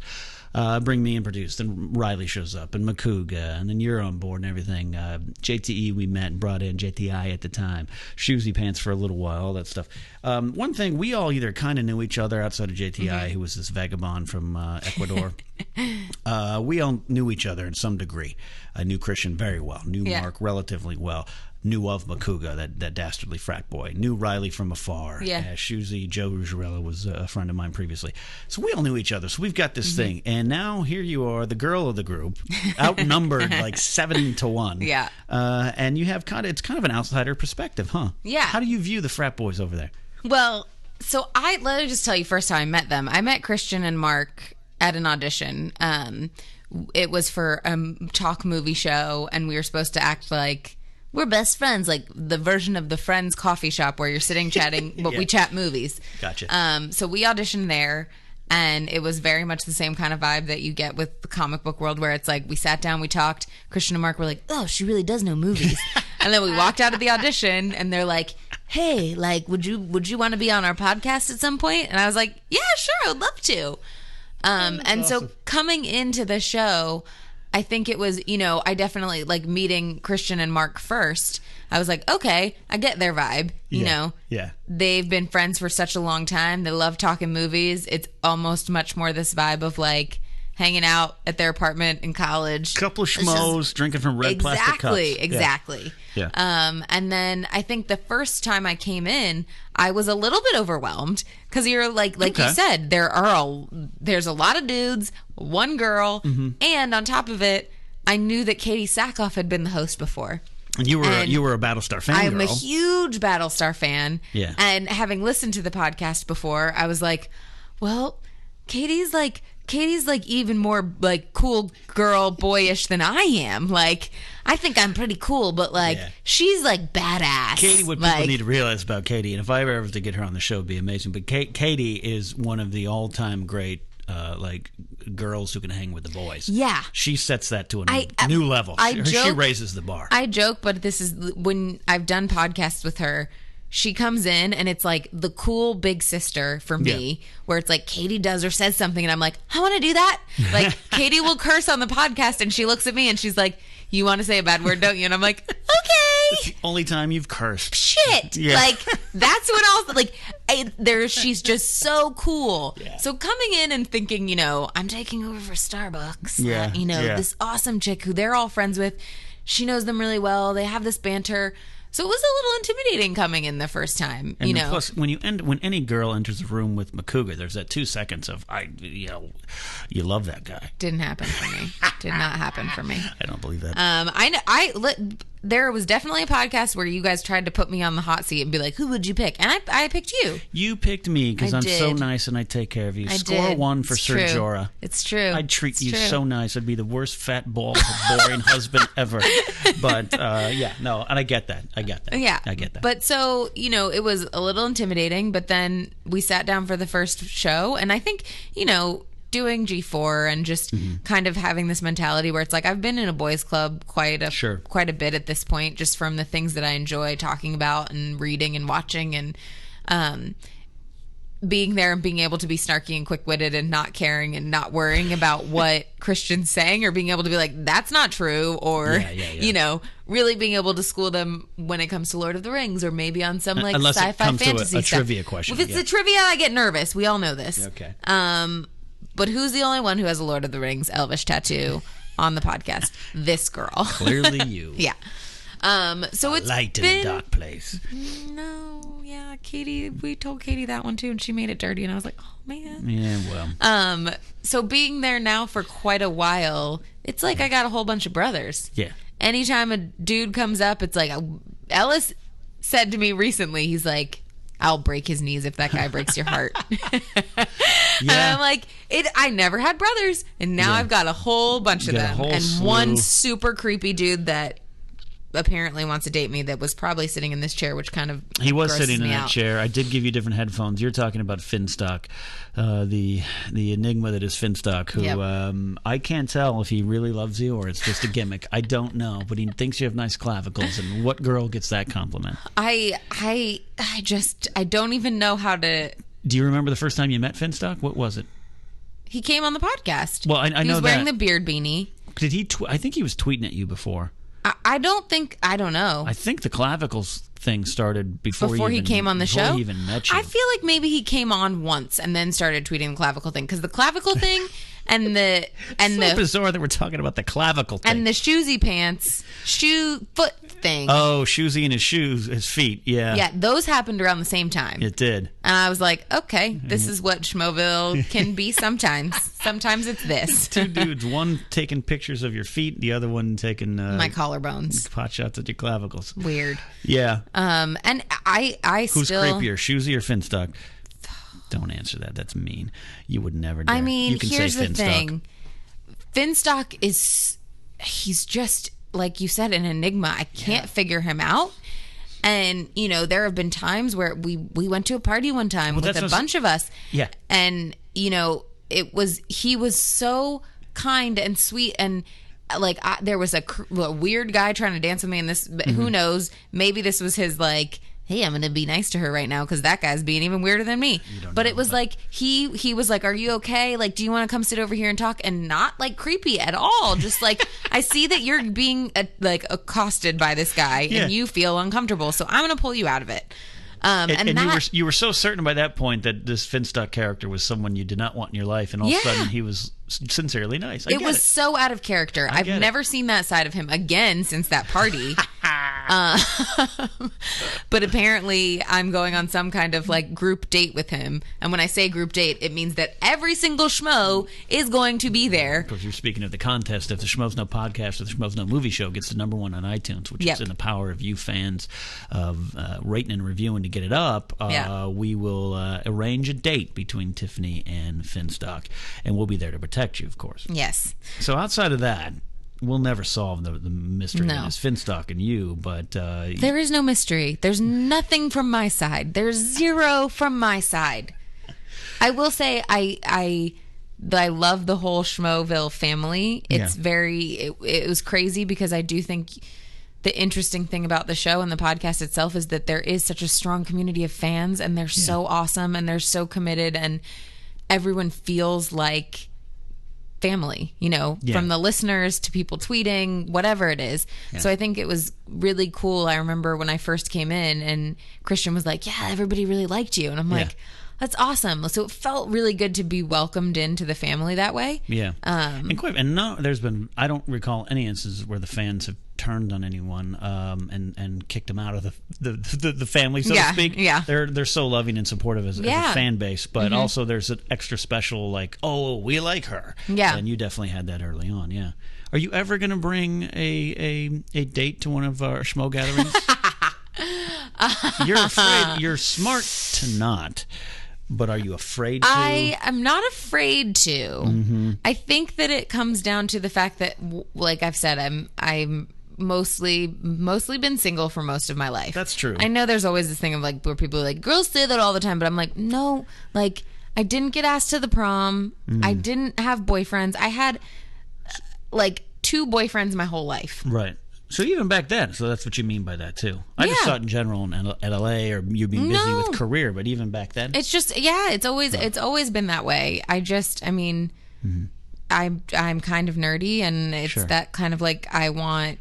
bring me and produce. Then Riley shows up and Makuga, and then you're on board and everything. JTE we met and brought in JTI at the time. Shoesy Pants for a little while, all that stuff. One thing, we all either kind of knew each other outside of JTI, who was this vagabond from Ecuador. We all knew each other in some degree. I knew Christian very well, knew Mark relatively well. Knew of Makuga, that dastardly frat boy. Knew Riley from afar. Shoesy, Joe Ruggiero was a friend of mine previously. So we all knew each other. So we've got this thing. And now here you are, the girl of the group, outnumbered like 7-1. Yeah. And you have it's kind of an outsider perspective, huh? Yeah. How do you view the frat boys over there? Well, so let me just tell you first how I met them. I met Christian and Mark at an audition. It was for a talk movie show, and we were supposed to act like we're best friends, like the version of the Friends coffee shop where you're sitting chatting, but we chat movies. Gotcha. So we auditioned there, and it was very much the same kind of vibe that you get with the comic book world, where it's like we sat down, we talked. Christian and Mark were like, "Oh, she really does know movies," and then we walked out of the audition, and they're like, "Hey, like, would you want to be on our podcast at some point?" And I was like, "Yeah, sure, I would love to." And awesome. So coming into the show, I think it was, I definitely like meeting Christian and Mark first. I was like, okay, I get their vibe. Yeah. They've been friends for such a long time. They love talking movies. It's almost much more this vibe of like hanging out at their apartment in college. Couple of schmoes drinking from red plastic cups. Exactly. Yeah. And then I think the first time I came in, I was a little bit overwhelmed because you're like you said, there's a lot of dudes, one girl, and on top of it, I knew that Katie Sackhoff had been the host before. And you were a Battlestar fan. I'm a huge Battlestar fan. Yeah. And having listened to the podcast before, I was like, well, Katie's like even more like cool girl boyish than I am. Like, I think I'm pretty cool, but like she's like badass. Katie, what people need to realize about Katie, and if I ever to get her on the show, it'd be amazing. But Katie is one of the all-time great like girls who can hang with the boys. Yeah, she sets that to a new level. She raises the bar. I joke, but this is when I've done podcasts with her. She comes in and it's like the cool big sister for me, where it's like Katie does or says something and I'm like, I want to do that. Like Katie will curse on the podcast and she looks at me and she's like, you want to say a bad word, don't you? And I'm like, okay. It's the only time you've cursed. Shit. Yeah. Like that's what else. Like she's just so cool. Yeah. So coming in and thinking, I'm taking over for Starbucks. Yeah. This awesome chick who they're all friends with. She knows them really well. They have this banter. So it was a little intimidating coming in the first time, and plus, when any girl enters a room with Makuga, there's that 2 seconds of you love that guy. Didn't happen for me. Did not happen for me. I don't believe that. There was definitely a podcast where you guys tried to put me on the hot seat and be like, "Who would you pick?" And I picked you. You picked me because I'm so nice and I take care of you. Score 1 for Sir Jorah. It's true. I'd treat you so nice. I'd be the worst fat bald boring husband ever. But and I get that. Yeah, I get that. But so it was a little intimidating. But then we sat down for the first show, and I think doing G4 and just kind of having this mentality where it's like I've been in a boys club quite a bit at this point, just from the things that I enjoy talking about and reading and watching and being there and being able to be snarky and quick-witted and not caring and not worrying about what Christian's saying, or being able to be like, that's not true, or really being able to school them when it comes to Lord of the Rings, or maybe on some like unless sci-fi it comes fantasy to a stuff. trivia question. If it's the trivia, I get nervous. We all know this. Okay. But who's the only one who has a Lord of the Rings Elvish tattoo on the podcast? This girl. Clearly you. Yeah. So it's light in a dark place. No, yeah, Katie. We told Katie that one too, and she made it dirty, and I was like, oh man. Yeah, well. So being there now for quite a while, it's like I got a whole bunch of brothers. Yeah. anytime a dude comes up, it's like Ellis said to me recently, he's like, I'll break his knees if that guy breaks your heart. And I'm like, I never had brothers, and now I've got a whole bunch of them, and one super creepy dude that apparently wants to date me that was probably sitting in this chair, which kind of he was sitting in that that chair. I did give you different headphones. You're talking about Finstock, the enigma that is Finstock, who I can't tell if he really loves you or it's just a gimmick. I don't know, but he thinks you have nice clavicles, and what girl gets that compliment? I don't even know how to. Do you remember the first time you met Finstock? What was it? He came on the podcast. Well, I know that. He was wearing the beard beanie. Did he? I think he was tweeting at you before. I don't know. I think the clavicles thing started before he came on the show. He even met you. I feel like maybe he came on once and then started tweeting the clavicle thing, because the clavicle thing and the bizarre that we're talking about the clavicle thing and the shoesy pants foot thing. Oh, shoesy in his feet. Yeah, those happened around the same time. It did, and I was like, okay, this is what Schmoville can be sometimes. Sometimes it's this. Two dudes, one taking pictures of your feet, the other one taking my collarbones, pot shots at your clavicles. Weird. Yeah. And I who's still creepier, Shoesy or Finstock? Don't answer that. That's mean. You would never dare. I mean, you can here's say the Finstock. thing. Finstock he's just, like you said, an enigma. I can't figure him out. And, there have been times where we went to a party one time with a bunch of us. Yeah. And, he was so kind and sweet, and like there was a weird guy trying to dance with me, and this, who knows, maybe this was his like, hey, I'm gonna be nice to her right now because that guy's being even weirder than me. But it was like he was like, are you okay? Like, do you want to come sit over here and talk? And not like creepy at all. Just like, I see that you're being like accosted by this guy and you feel uncomfortable, so I'm gonna pull you out of it. And you were so certain by that point that this Finstock character was someone you did not want in your life, and all of a sudden he was sincerely nice. It was so out of character. I've never seen that side of him again since that party. But apparently I'm going on some kind of like group date with him, and when I say group date, it means that every single schmo is going to be there. Because you're speaking of the contest, if the Schmoes Know podcast or the Schmoes Know movie show gets to #1 on iTunes, which is in the power of you fans of rating and reviewing to get it up, we will arrange a date between Tiffany and Finstock, and we'll be there to protect you, of course. Yes. So outside of that, we'll never solve the mystery that is Finstock and you, but there is no mystery. There's nothing from my side. There's zero from my side. I will say I love the whole Schmoville family. It's it was crazy, because I do think the interesting thing about the show and the podcast itself is that there is such a strong community of fans, and they're so awesome, and they're so committed, and everyone feels like family, from the listeners to people tweeting, whatever it is. So I think it was really cool. I remember when I first came in and Christian was like, yeah, everybody really liked you. And I'm like, that's awesome. So it felt really good to be welcomed into the family that way. Yeah. I don't recall any instances where the fans have turned on anyone and kicked them out of the family, so to speak. Yeah. They're so loving and supportive as a fan base, but also there's an extra special like, oh, we like her. Yeah. And you definitely had that early on. Yeah. Are you ever going to bring a date to one of our schmo gatherings? You're afraid. You're smart to not. But are you afraid to? I am not afraid to. Mm-hmm. I think that it comes down to the fact that, like I've said, I'm mostly been single for most of my life. That's true. I know there's always this thing of like where people are like, girls say that all the time, but I'm like, no, like I didn't get asked to the prom. I didn't have boyfriends. I had like 2 boyfriends my whole life. Right. So even back then, so that's what you mean by that too. I just thought in general at LA or you being busy with career, but even back then, it's just it's always been that way. I'm kind of nerdy, and it's that kind of like I want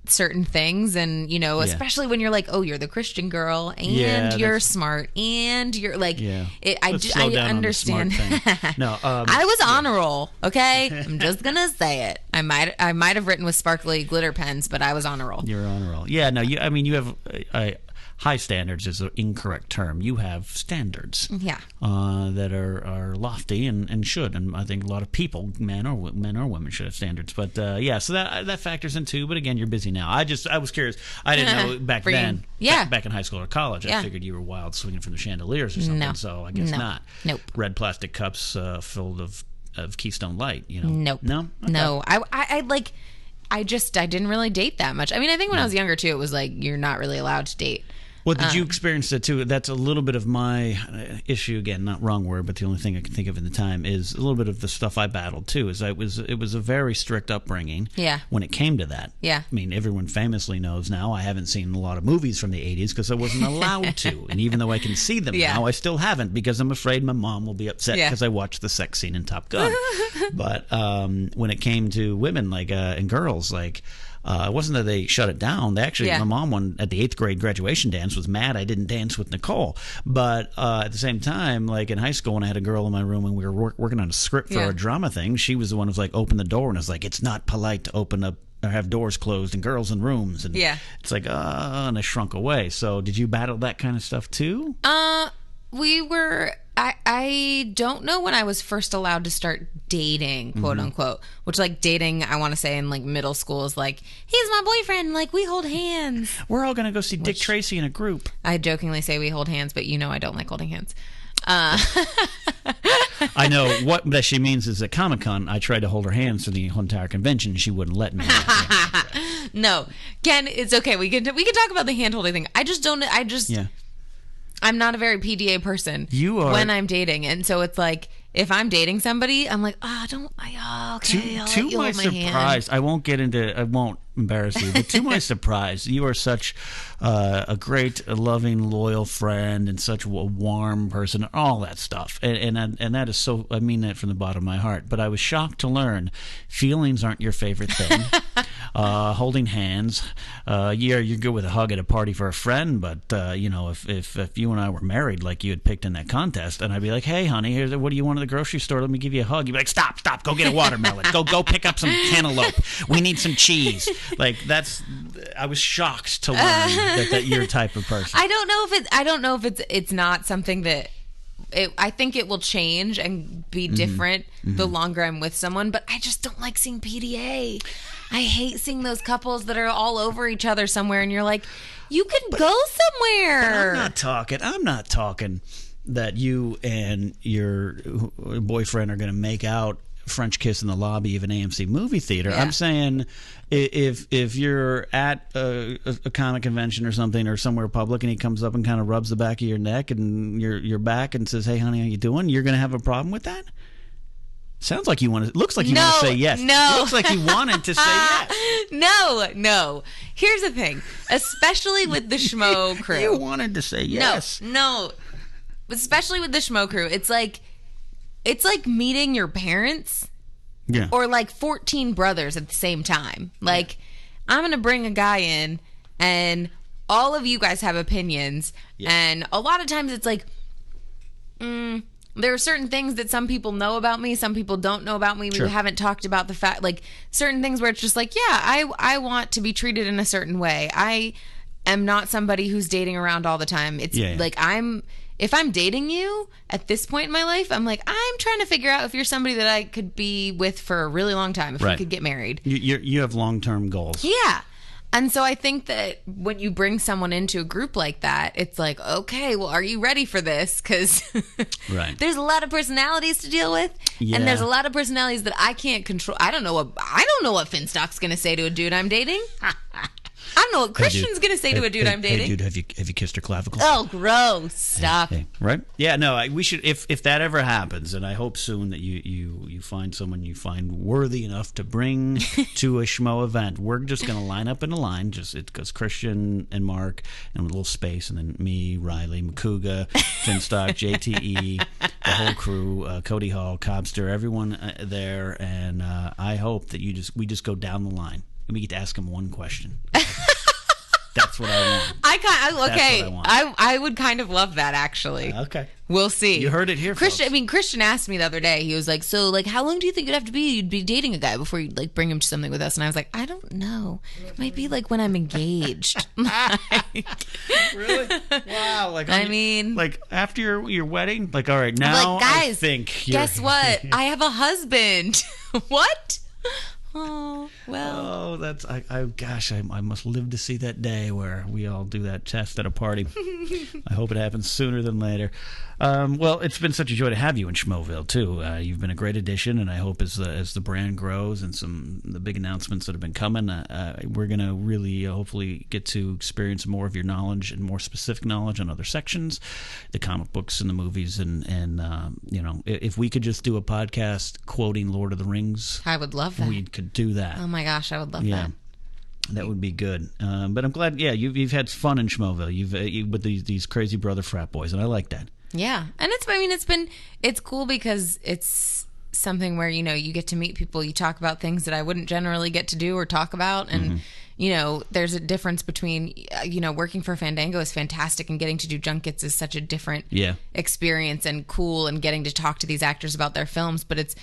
certain things, and especially when you're like, oh, you're the Christian girl, and you're smart, and you're like, I understand. No, I was on a roll. Okay, I'm just gonna say it. I might have written with sparkly glitter pens, but I was on a roll. You're on a roll. Yeah. No. You have. high standards is an incorrect term. You have standards that are lofty and should. And I think a lot of people, men or women, should have standards. But so that factors in too. But again, you're busy now. I was curious. I didn't know back then. Back in high school or college, I figured you were wild swinging from the chandeliers or something. No. So I guess not. Nope. Red plastic cups filled of Keystone Light. Nope. No. Okay. No. I didn't really date that much. I mean, I think when I was younger too, it was like you're not really allowed to date. Well, did you experience that too? That's a little bit of my issue. Again, not wrong word, but the only thing I can think of in the time is a little bit of the stuff I battled too. It was a very strict upbringing. Yeah. When it came to that. Yeah. I mean, everyone famously knows now. I haven't seen a lot of movies from the '80s because I wasn't allowed to, and even though I can see them now, I still haven't because I'm afraid my mom will be upset because I watched the sex scene in Top Gun. But when it came to women and girls, it wasn't that they shut it down. They actually, my mom at the 8th grade graduation dance was mad I didn't dance with Nicole. But at the same time, like in high school, when I had a girl in my room and we were working on a script for a drama thing, she was the one who was like, open the door, and I was like, it's not polite to open up or have doors closed and girls in rooms. And it's like, and I shrunk away. So did you battle that kind of stuff too? We were. I don't know when I was first allowed to start dating, quote unquote, which dating, I want to say in middle school is like, he's my boyfriend, we hold hands. We're all going to go see Dick Tracy in a group. I jokingly say we hold hands, but I don't like holding hands. I know what that she means is at Comic-Con, I tried to hold her hands for the entire convention and she wouldn't let me. No, Ken, it's okay. We can talk about the hand holding thing. I'm not a very PDA person. You are. When I'm dating. And so it's like, if I'm dating somebody, I'm like, okay. To my surprise, I won't embarrass you, but to my surprise, you are such a great, loving, loyal friend and such a warm person, and all that stuff. And that is so, I mean that from the bottom of my heart. But I was shocked to learn feelings aren't your favorite thing. Holding hands, you're good with a hug at a party for a friend, but if you and I were married like you had picked in that contest, and I'd be like, hey honey, what do you want at the grocery store? Let me give you a hug. You'd be like, stop, go get a watermelon. Go pick up some cantaloupe. We need some cheese. I was shocked to learn that you're a type of person. I don't know if it's not something that I think it will change and be different the longer I'm with someone, but I just don't like seeing PDA. I hate seeing those couples that are all over each other somewhere, and you're like, you can go somewhere. I'm not talking that you and your boyfriend are going to make out French kiss in the lobby of an AMC movie theater. I'm saying if you're at a comic convention or something or somewhere public and he comes up and kind of rubs the back of your neck and your back and says, hey honey, how you doing? You're going to have a problem with that? Sounds like you want to. Looks like you want to say yes. No. It looks like you wanted to say yes. No. Here's the thing, especially with the schmo crew. You wanted to say yes. No. Especially with the schmo crew, it's like meeting your parents. Yeah. Or 14 brothers at the same time. I'm gonna bring a guy in, and all of you guys have opinions, and a lot of times it's like, there are certain things that some people know about me, some people don't know about me. We haven't talked about the fact, certain things where it's just I want to be treated in a certain way. I am not somebody who's dating around all the time. It's if I'm dating you at this point in my life, I'm trying to figure out if you're somebody that I could be with for a really long time, if we could get married. You have long-term goals. Yeah. And so I think that when you bring someone into a group like that, it's like, okay, well, are you ready for this? Because there's a lot of personalities to deal with, and there's a lot of personalities that I can't control. I don't know what Finstock's going to say to a dude I'm dating. I don't know what Christian's going to say to a dude I'm dating. Hey, dude, have you kissed her clavicle? Oh, gross. Stop. Hey, right? Yeah, no, we should, if that ever happens, and I hope soon that you find someone you find worthy enough to bring to a schmo event. We're just going to line up in a line. It goes Christian and Mark, and a little space, and then me, Riley, Makuga, Finstock, JTE, the whole crew, Cody Hall, Cobster, everyone there, and I hope that we just go down the line. And we get to ask him one question. That's what I want. I would kind of love that, actually. Okay. We'll see. You heard it here, Christian. folks. I mean, Christian asked me the other day. He was like, "So, like, how long do you think you'd be dating a guy before you'd like bring him to something with us?" And I was like, "I don't know. It might be like when I'm engaged." Really? Wow. Like, I mean, like after your wedding, like, all right, now like, guys, I think guess what? I have a husband. What? Oh, well. Oh, gosh, I must live to see that day where we all do that test at a party. I hope it happens sooner than later. Well, it's been such a joy to have you in Schmoville, too. You've been a great addition, and I hope as the brand grows and the big announcements that have been coming, we're going to really hopefully get to experience more of your knowledge and more specific knowledge on other sections, the comic books and the movies, and if we could just do a podcast quoting Lord of the Rings, I would love that. we could do that. Oh my gosh, I would love that. That would be good. But I'm glad. Yeah, you've had fun in Schmoville. You've with these crazy brother frat boys, and I like that. Yeah, and it's cool because it's something where you get to meet people. You talk about things that I wouldn't generally get to do or talk about, and there's a difference between working for Fandango is fantastic, and getting to do junkets is such a different experience and cool, and getting to talk to these actors about their films. But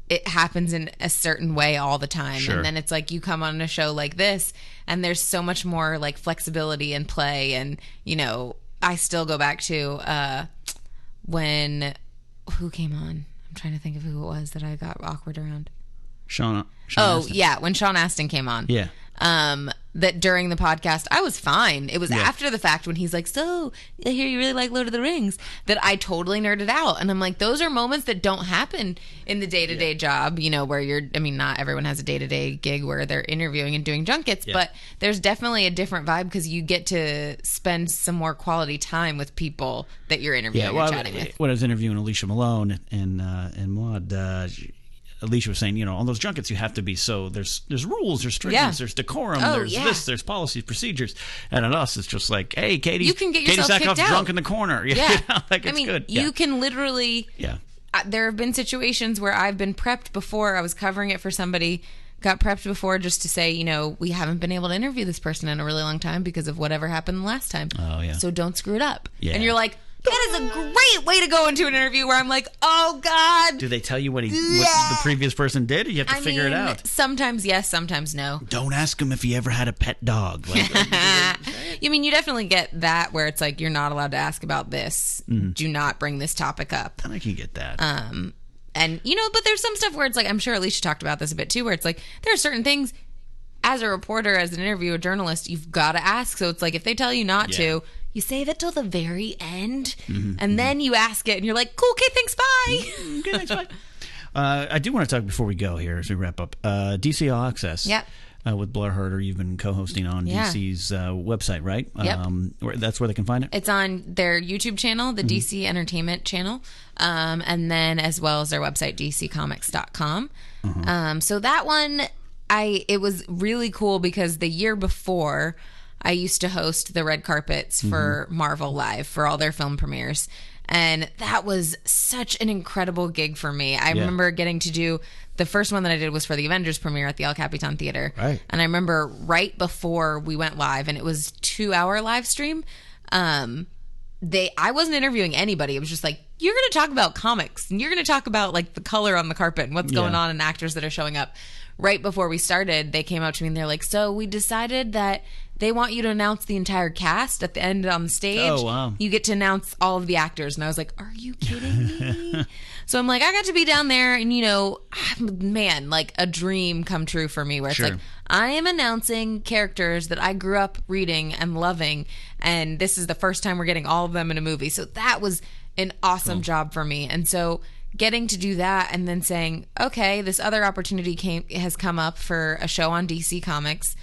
it happens in a certain way all the time. Sure. And then it's like you come on a show like this and there's so much more like flexibility and play. And, I still go back to who came on? I'm trying to think of who it was that I got awkward around. Sean Astin. Yeah, when Sean Astin came on. Yeah. That during the podcast, I was fine. It was after the fact when he's like, "So, I hear you really like Lord of the Rings," that I totally nerded out. And I'm like, those are moments that don't happen in the day-to-day job, where not everyone has a day-to-day gig where they're interviewing and doing junkets, but there's definitely a different vibe because you get to spend some more quality time with people that you're interviewing or chatting with. When I was interviewing Alicia Malone and Maud, Alicia was saying, on those junkets you have to be there's rules, there's strictness, there's decorum, there's policies, procedures, and on us it's just like, hey, Katie, you can get yourself Katie kicked Sackhoff's out. drunk in the corner. It's good. You can literally. Yeah. There have been situations where I've been prepped before. I was covering it for somebody, got prepped before just to say, we haven't been able to interview this person in a really long time because of whatever happened the last time. Oh yeah. So don't screw it up. Yeah. And you're like, that is a great way to go into an interview where I'm like, oh, God. Do they tell you what the previous person did, or you have to figure it out? Sometimes yes, sometimes no. Don't ask him if he ever had a pet dog. You definitely get that where it's like, you're not allowed to ask about this. Mm-hmm. Do not bring this topic up. I can get that. And, but there's some stuff where it's like, I'm sure Alicia talked about this a bit too, where it's like, there are certain things as a reporter, as an interviewer, journalist, you've got to ask. So it's like, if they tell you not to, you save it till the very end, and then you ask it, and you're like, cool, okay, thanks, bye. Okay, thanks, bye. I do want to talk before we go here, as we wrap up. DC All Access. Yep. With Blair Herter, you've been co-hosting on DC's website, right? Yep. That's where they can find it? It's on their YouTube channel, the DC Entertainment channel, and then as well as their website, dccomics.com. So that one, it was really cool because the year before, I used to host the red carpets for Marvel Live for all their film premieres. And that was such an incredible gig for me. I remember getting to do the first one that I did was for the Avengers premiere at the El Capitan Theater. Right. And I remember right before we went live, and it was 2-hour live stream. I wasn't interviewing anybody. It was just like, you're going to talk about comics, and you're going to talk about like the color on the carpet and what's going on and actors that are showing up. Right before we started, they came up to me and they're like, so we decided that they want you to announce the entire cast at the end on the stage. Oh, wow. You get to announce all of the actors. And I was like, are you kidding me? So I'm like, I got to be down there and, man, like a dream come true for me where it's like, I am announcing characters that I grew up reading and loving. And this is the first time we're getting all of them in a movie. So that was an awesome job for me. And so getting to do that and then saying, okay, this other opportunity has come up for a show on DC Comics,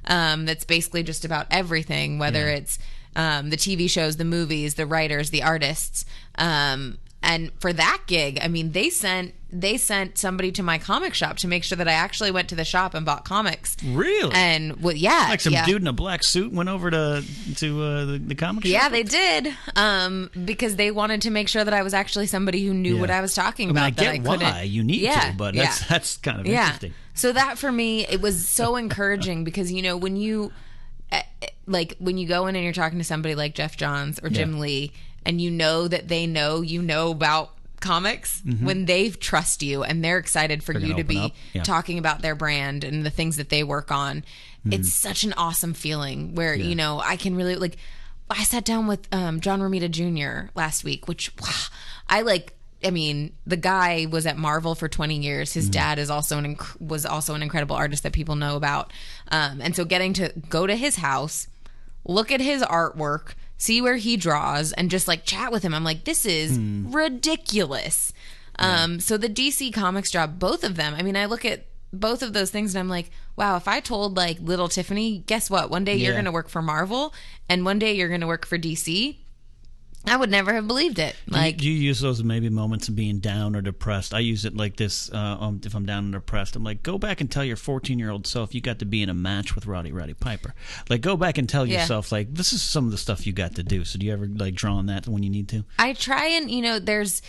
that's basically just about everything, whether it's the TV shows, the movies, the writers, the artists. And for that gig, I mean, they sent somebody to my comic shop to make sure that I actually went to the shop and bought comics. Really? And like some dude in a black suit went over to the comic shop? Yeah, they did. Because they wanted to make sure that I was actually somebody who knew what I was talking about. I get why you need to, but that's kind of interesting. So that for me, it was so encouraging because, when you like when you go in and you're talking to somebody like Jeff Johns or Jim Lee, and you know that they know about comics, when they trust you and they're excited for you to be talking about their brand and the things that they work on, it's such an awesome feeling where, you know, I can really, like, I sat down with John Romita Jr. last week, which I mean, the guy was at Marvel for 20 years. His dad is also was also an incredible artist that people know about. And so getting to go to his house, look at his artwork, see where he draws, and just like chat with him, I'm like, this is ridiculous. So the DC Comics job, both of them, I mean, I look at both of those things and I'm like, wow, if I told like little Tiffany, guess what? One day you're going to work for Marvel and one day you're going to work for DC, I would never have believed it. Like, do you use those maybe moments of being down or depressed? I use it like this. If I'm down and depressed, I'm like, go back and tell your 14-year-old self you got to be in a match with Roddy Piper. Like, go back and tell yourself, like, this is some of the stuff you got to do. So do you ever like draw on that when you need to? I try and, you know, there's,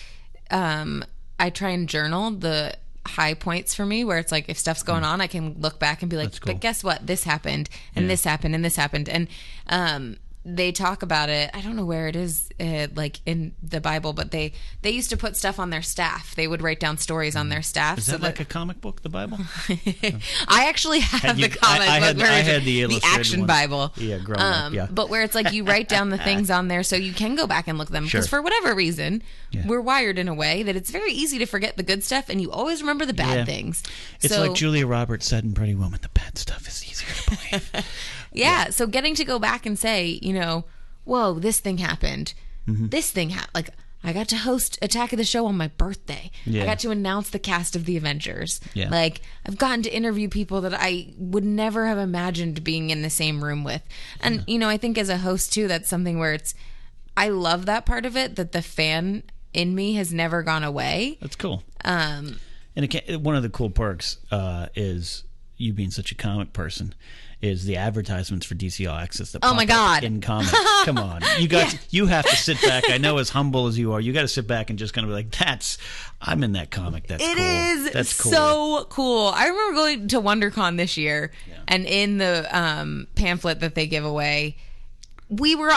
I try and journal the high points for me where it's like if stuff's going on, I can look back and be like, but guess what? This happened and this happened and this happened. And, they talk about it. I don't know where it is, like in the Bible, but they used to put stuff on their staff. They would write down stories on their staff. Is that like a comic book, the Bible? I actually have the comic book. I had the Action ones. Bible. Yeah, growing up. Yeah, but where it's like you write down the things on there so you can go back and look at them because for whatever reason we're wired in a way that it's very easy to forget the good stuff and you always remember the bad things. It's like Julia Roberts said in Pretty Woman: the bad stuff is easier to believe. So getting to go back and say, you know, whoa, this thing happened. This thing happened. Like, I got to host Attack of the Show on my birthday. I got to announce the cast of the Avengers. Like, I've gotten to interview people that I would never have imagined being in the same room with. And, you know, I think as a host, too, that's something where I love that part of it, that the fan in me has never gone away. That's cool. And one of the cool perks is you being such a comic person is the advertisements for DC All Access that pop up in comics. Come on. You have to sit back. I know as humble as you are, you got to sit back and just kind of be like, I'm in that comic. That's cool. It is so cool. I remember going to WonderCon this year, and in the pamphlet that they give away, we were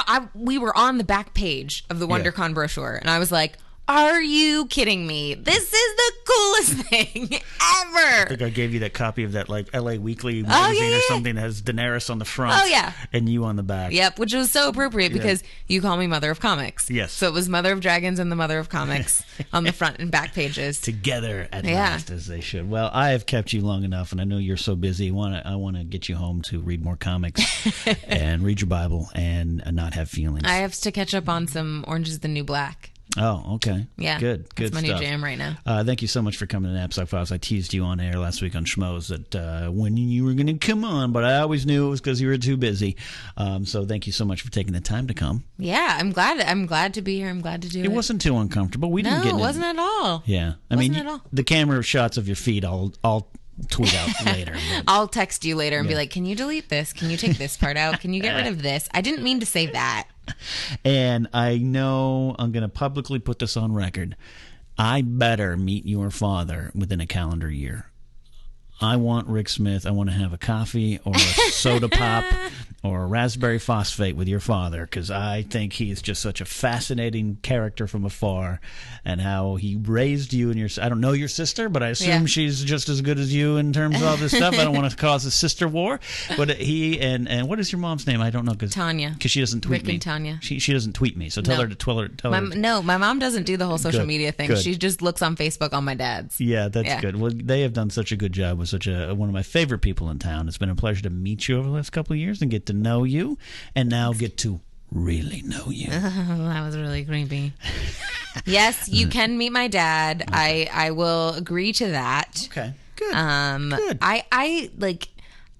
on the back page of the WonderCon brochure, and I was like, are you kidding me? This is the coolest thing ever. I think I gave you that copy of that like LA Weekly magazine or something that has Daenerys on the front. Oh, yeah. And you on the back. Yep, which was so appropriate because you call me Mother of Comics. Yes. So it was Mother of Dragons and the Mother of Comics on the front and back pages. Together at last, as they should. Well, I have kept you long enough, and I know you're so busy. I want to get you home to read more comics and read your Bible and not have feelings. I have to catch up on some Orange is the New Black. Oh, okay. Yeah. Good That's my stuff. new jam right now. Thank you so much for coming to Napzok Files. I teased you on air last week on Schmoes that when you were going to come on, but I always knew it was because you were too busy. So thank you so much for taking the time to come. Yeah, I'm glad to be here. I'm glad to do it. It wasn't too uncomfortable. We didn't get it wasn't at all. Yeah. I mean, the camera shots of your feet, I'll tweet out later. But. I'll text you later and be like, can you delete this? Can you take this part out? Can you get rid of this? I didn't mean to say that. And I know I'm going to publicly put this on record. I better meet your father within a calendar year. I want Rick Smith. I want to have a coffee or a soda pop or a raspberry phosphate with your father because I think he is just such a fascinating character from afar and how he raised you and your... I don't know your sister, but I assume she's just as good as you in terms of all this stuff. I don't want to cause a sister war. But he and what is your mom's name? I don't know. Tanya. Because she doesn't tweet Rick me. And Tanya. She doesn't tweet me. So tell her to tell her. No, my mom doesn't do the whole social media thing. Good. She just looks on Facebook on my dad's. Yeah, that's good. Well, they have done such a good job with such one of my favorite people in town. It's been a pleasure to meet you over the last couple of years and get to know you, and now get to really know you. That was really creepy. Yes, you can meet my dad. Okay. I will agree to that. Okay, good. Good.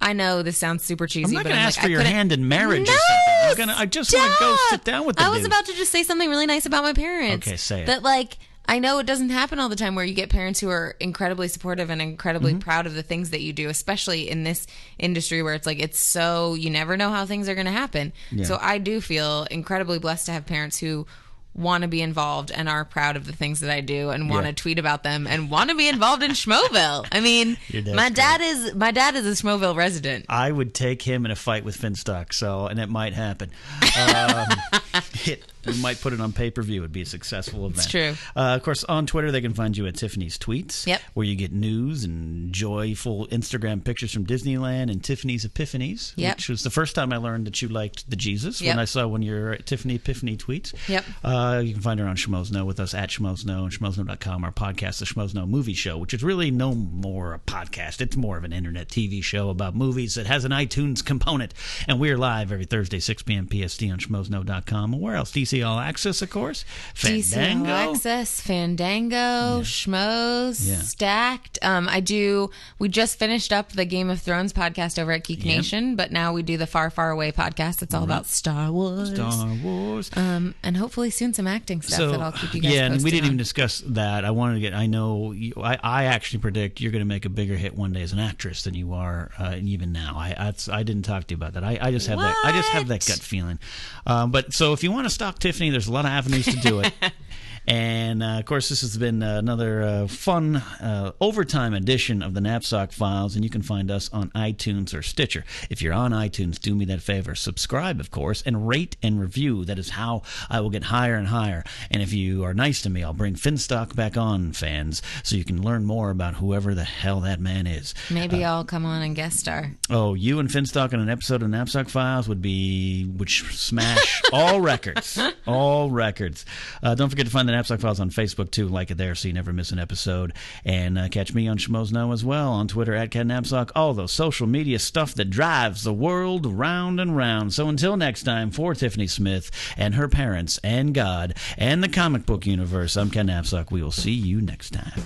I know this sounds super cheesy. I'm not going to ask like, for your hand in marriage or something. I just want to go sit down with the I was about to just say something really nice about my parents. Okay, say it. That I know it doesn't happen all the time where you get parents who are incredibly supportive and incredibly proud of the things that you do, especially in this industry where it's like, it's so, you never know how things are going to happen. Yeah. So I do feel incredibly blessed to have parents who want to be involved and are proud of the things that I do and want to tweet about them and want to be involved in Schmoville. I mean, my dad is a Schmoville resident. I would take him in a fight with Finstock, and it might happen. We might put it on pay-per-view. It'd be a successful event. It's true. Of course, on Twitter, they can find you at Tiffany's Tweets, where you get news and joyful Instagram pictures from Disneyland and Tiffany's Epiphanies, which was the first time I learned that you liked the Jesus when I saw one of your Tiffany Epiphany tweets. You can find her on Schmozno with us at Schmozno and Schmozno.com, our podcast, The Schmozno Movie Show, which is really no more a podcast. It's more of an internet TV show about movies that has an iTunes component. And we're live every Thursday, 6 p.m. PST on Schmozno.com. And where else? DC All Access, of course. Fandango. DC All Access, Fandango, Schmoz, Stacked. We just finished up the Game of Thrones podcast over at Geek Nation, but now we do the Far, Far Away podcast. It's all about Star Wars. And hopefully soon some acting stuff that I'll keep you guys posted and we didn't on. even discuss that. I actually predict you're going to make a bigger hit one day as an actress than you are even now. I didn't talk to you about that. I just have that. I just have that gut feeling. But so if you want to stalk Tiffany, there's a lot of avenues to do it. And, of course, this has been another fun overtime edition of the Napzok Files, and you can find us on iTunes or Stitcher. If you're on iTunes, do me that favor. Subscribe, of course, and rate and review. That is how I will get higher and higher. And if you are nice to me, I'll bring Finstock back on, fans, so you can learn more about whoever the hell that man is. Maybe I'll come on and guest star. Oh, you and Finstock in an episode of Napzok Files would smash all records. All records. Don't forget to find the Napzok Files on Facebook, too. Like it there so you never miss an episode. And catch me on Schmozno as well, on Twitter at CatNapzok. All those social media stuff that drives the world round and round. So until next time, for Tiffany Smith and her parents and God and the comic book universe, I'm Cat Napzok. We will see you next time.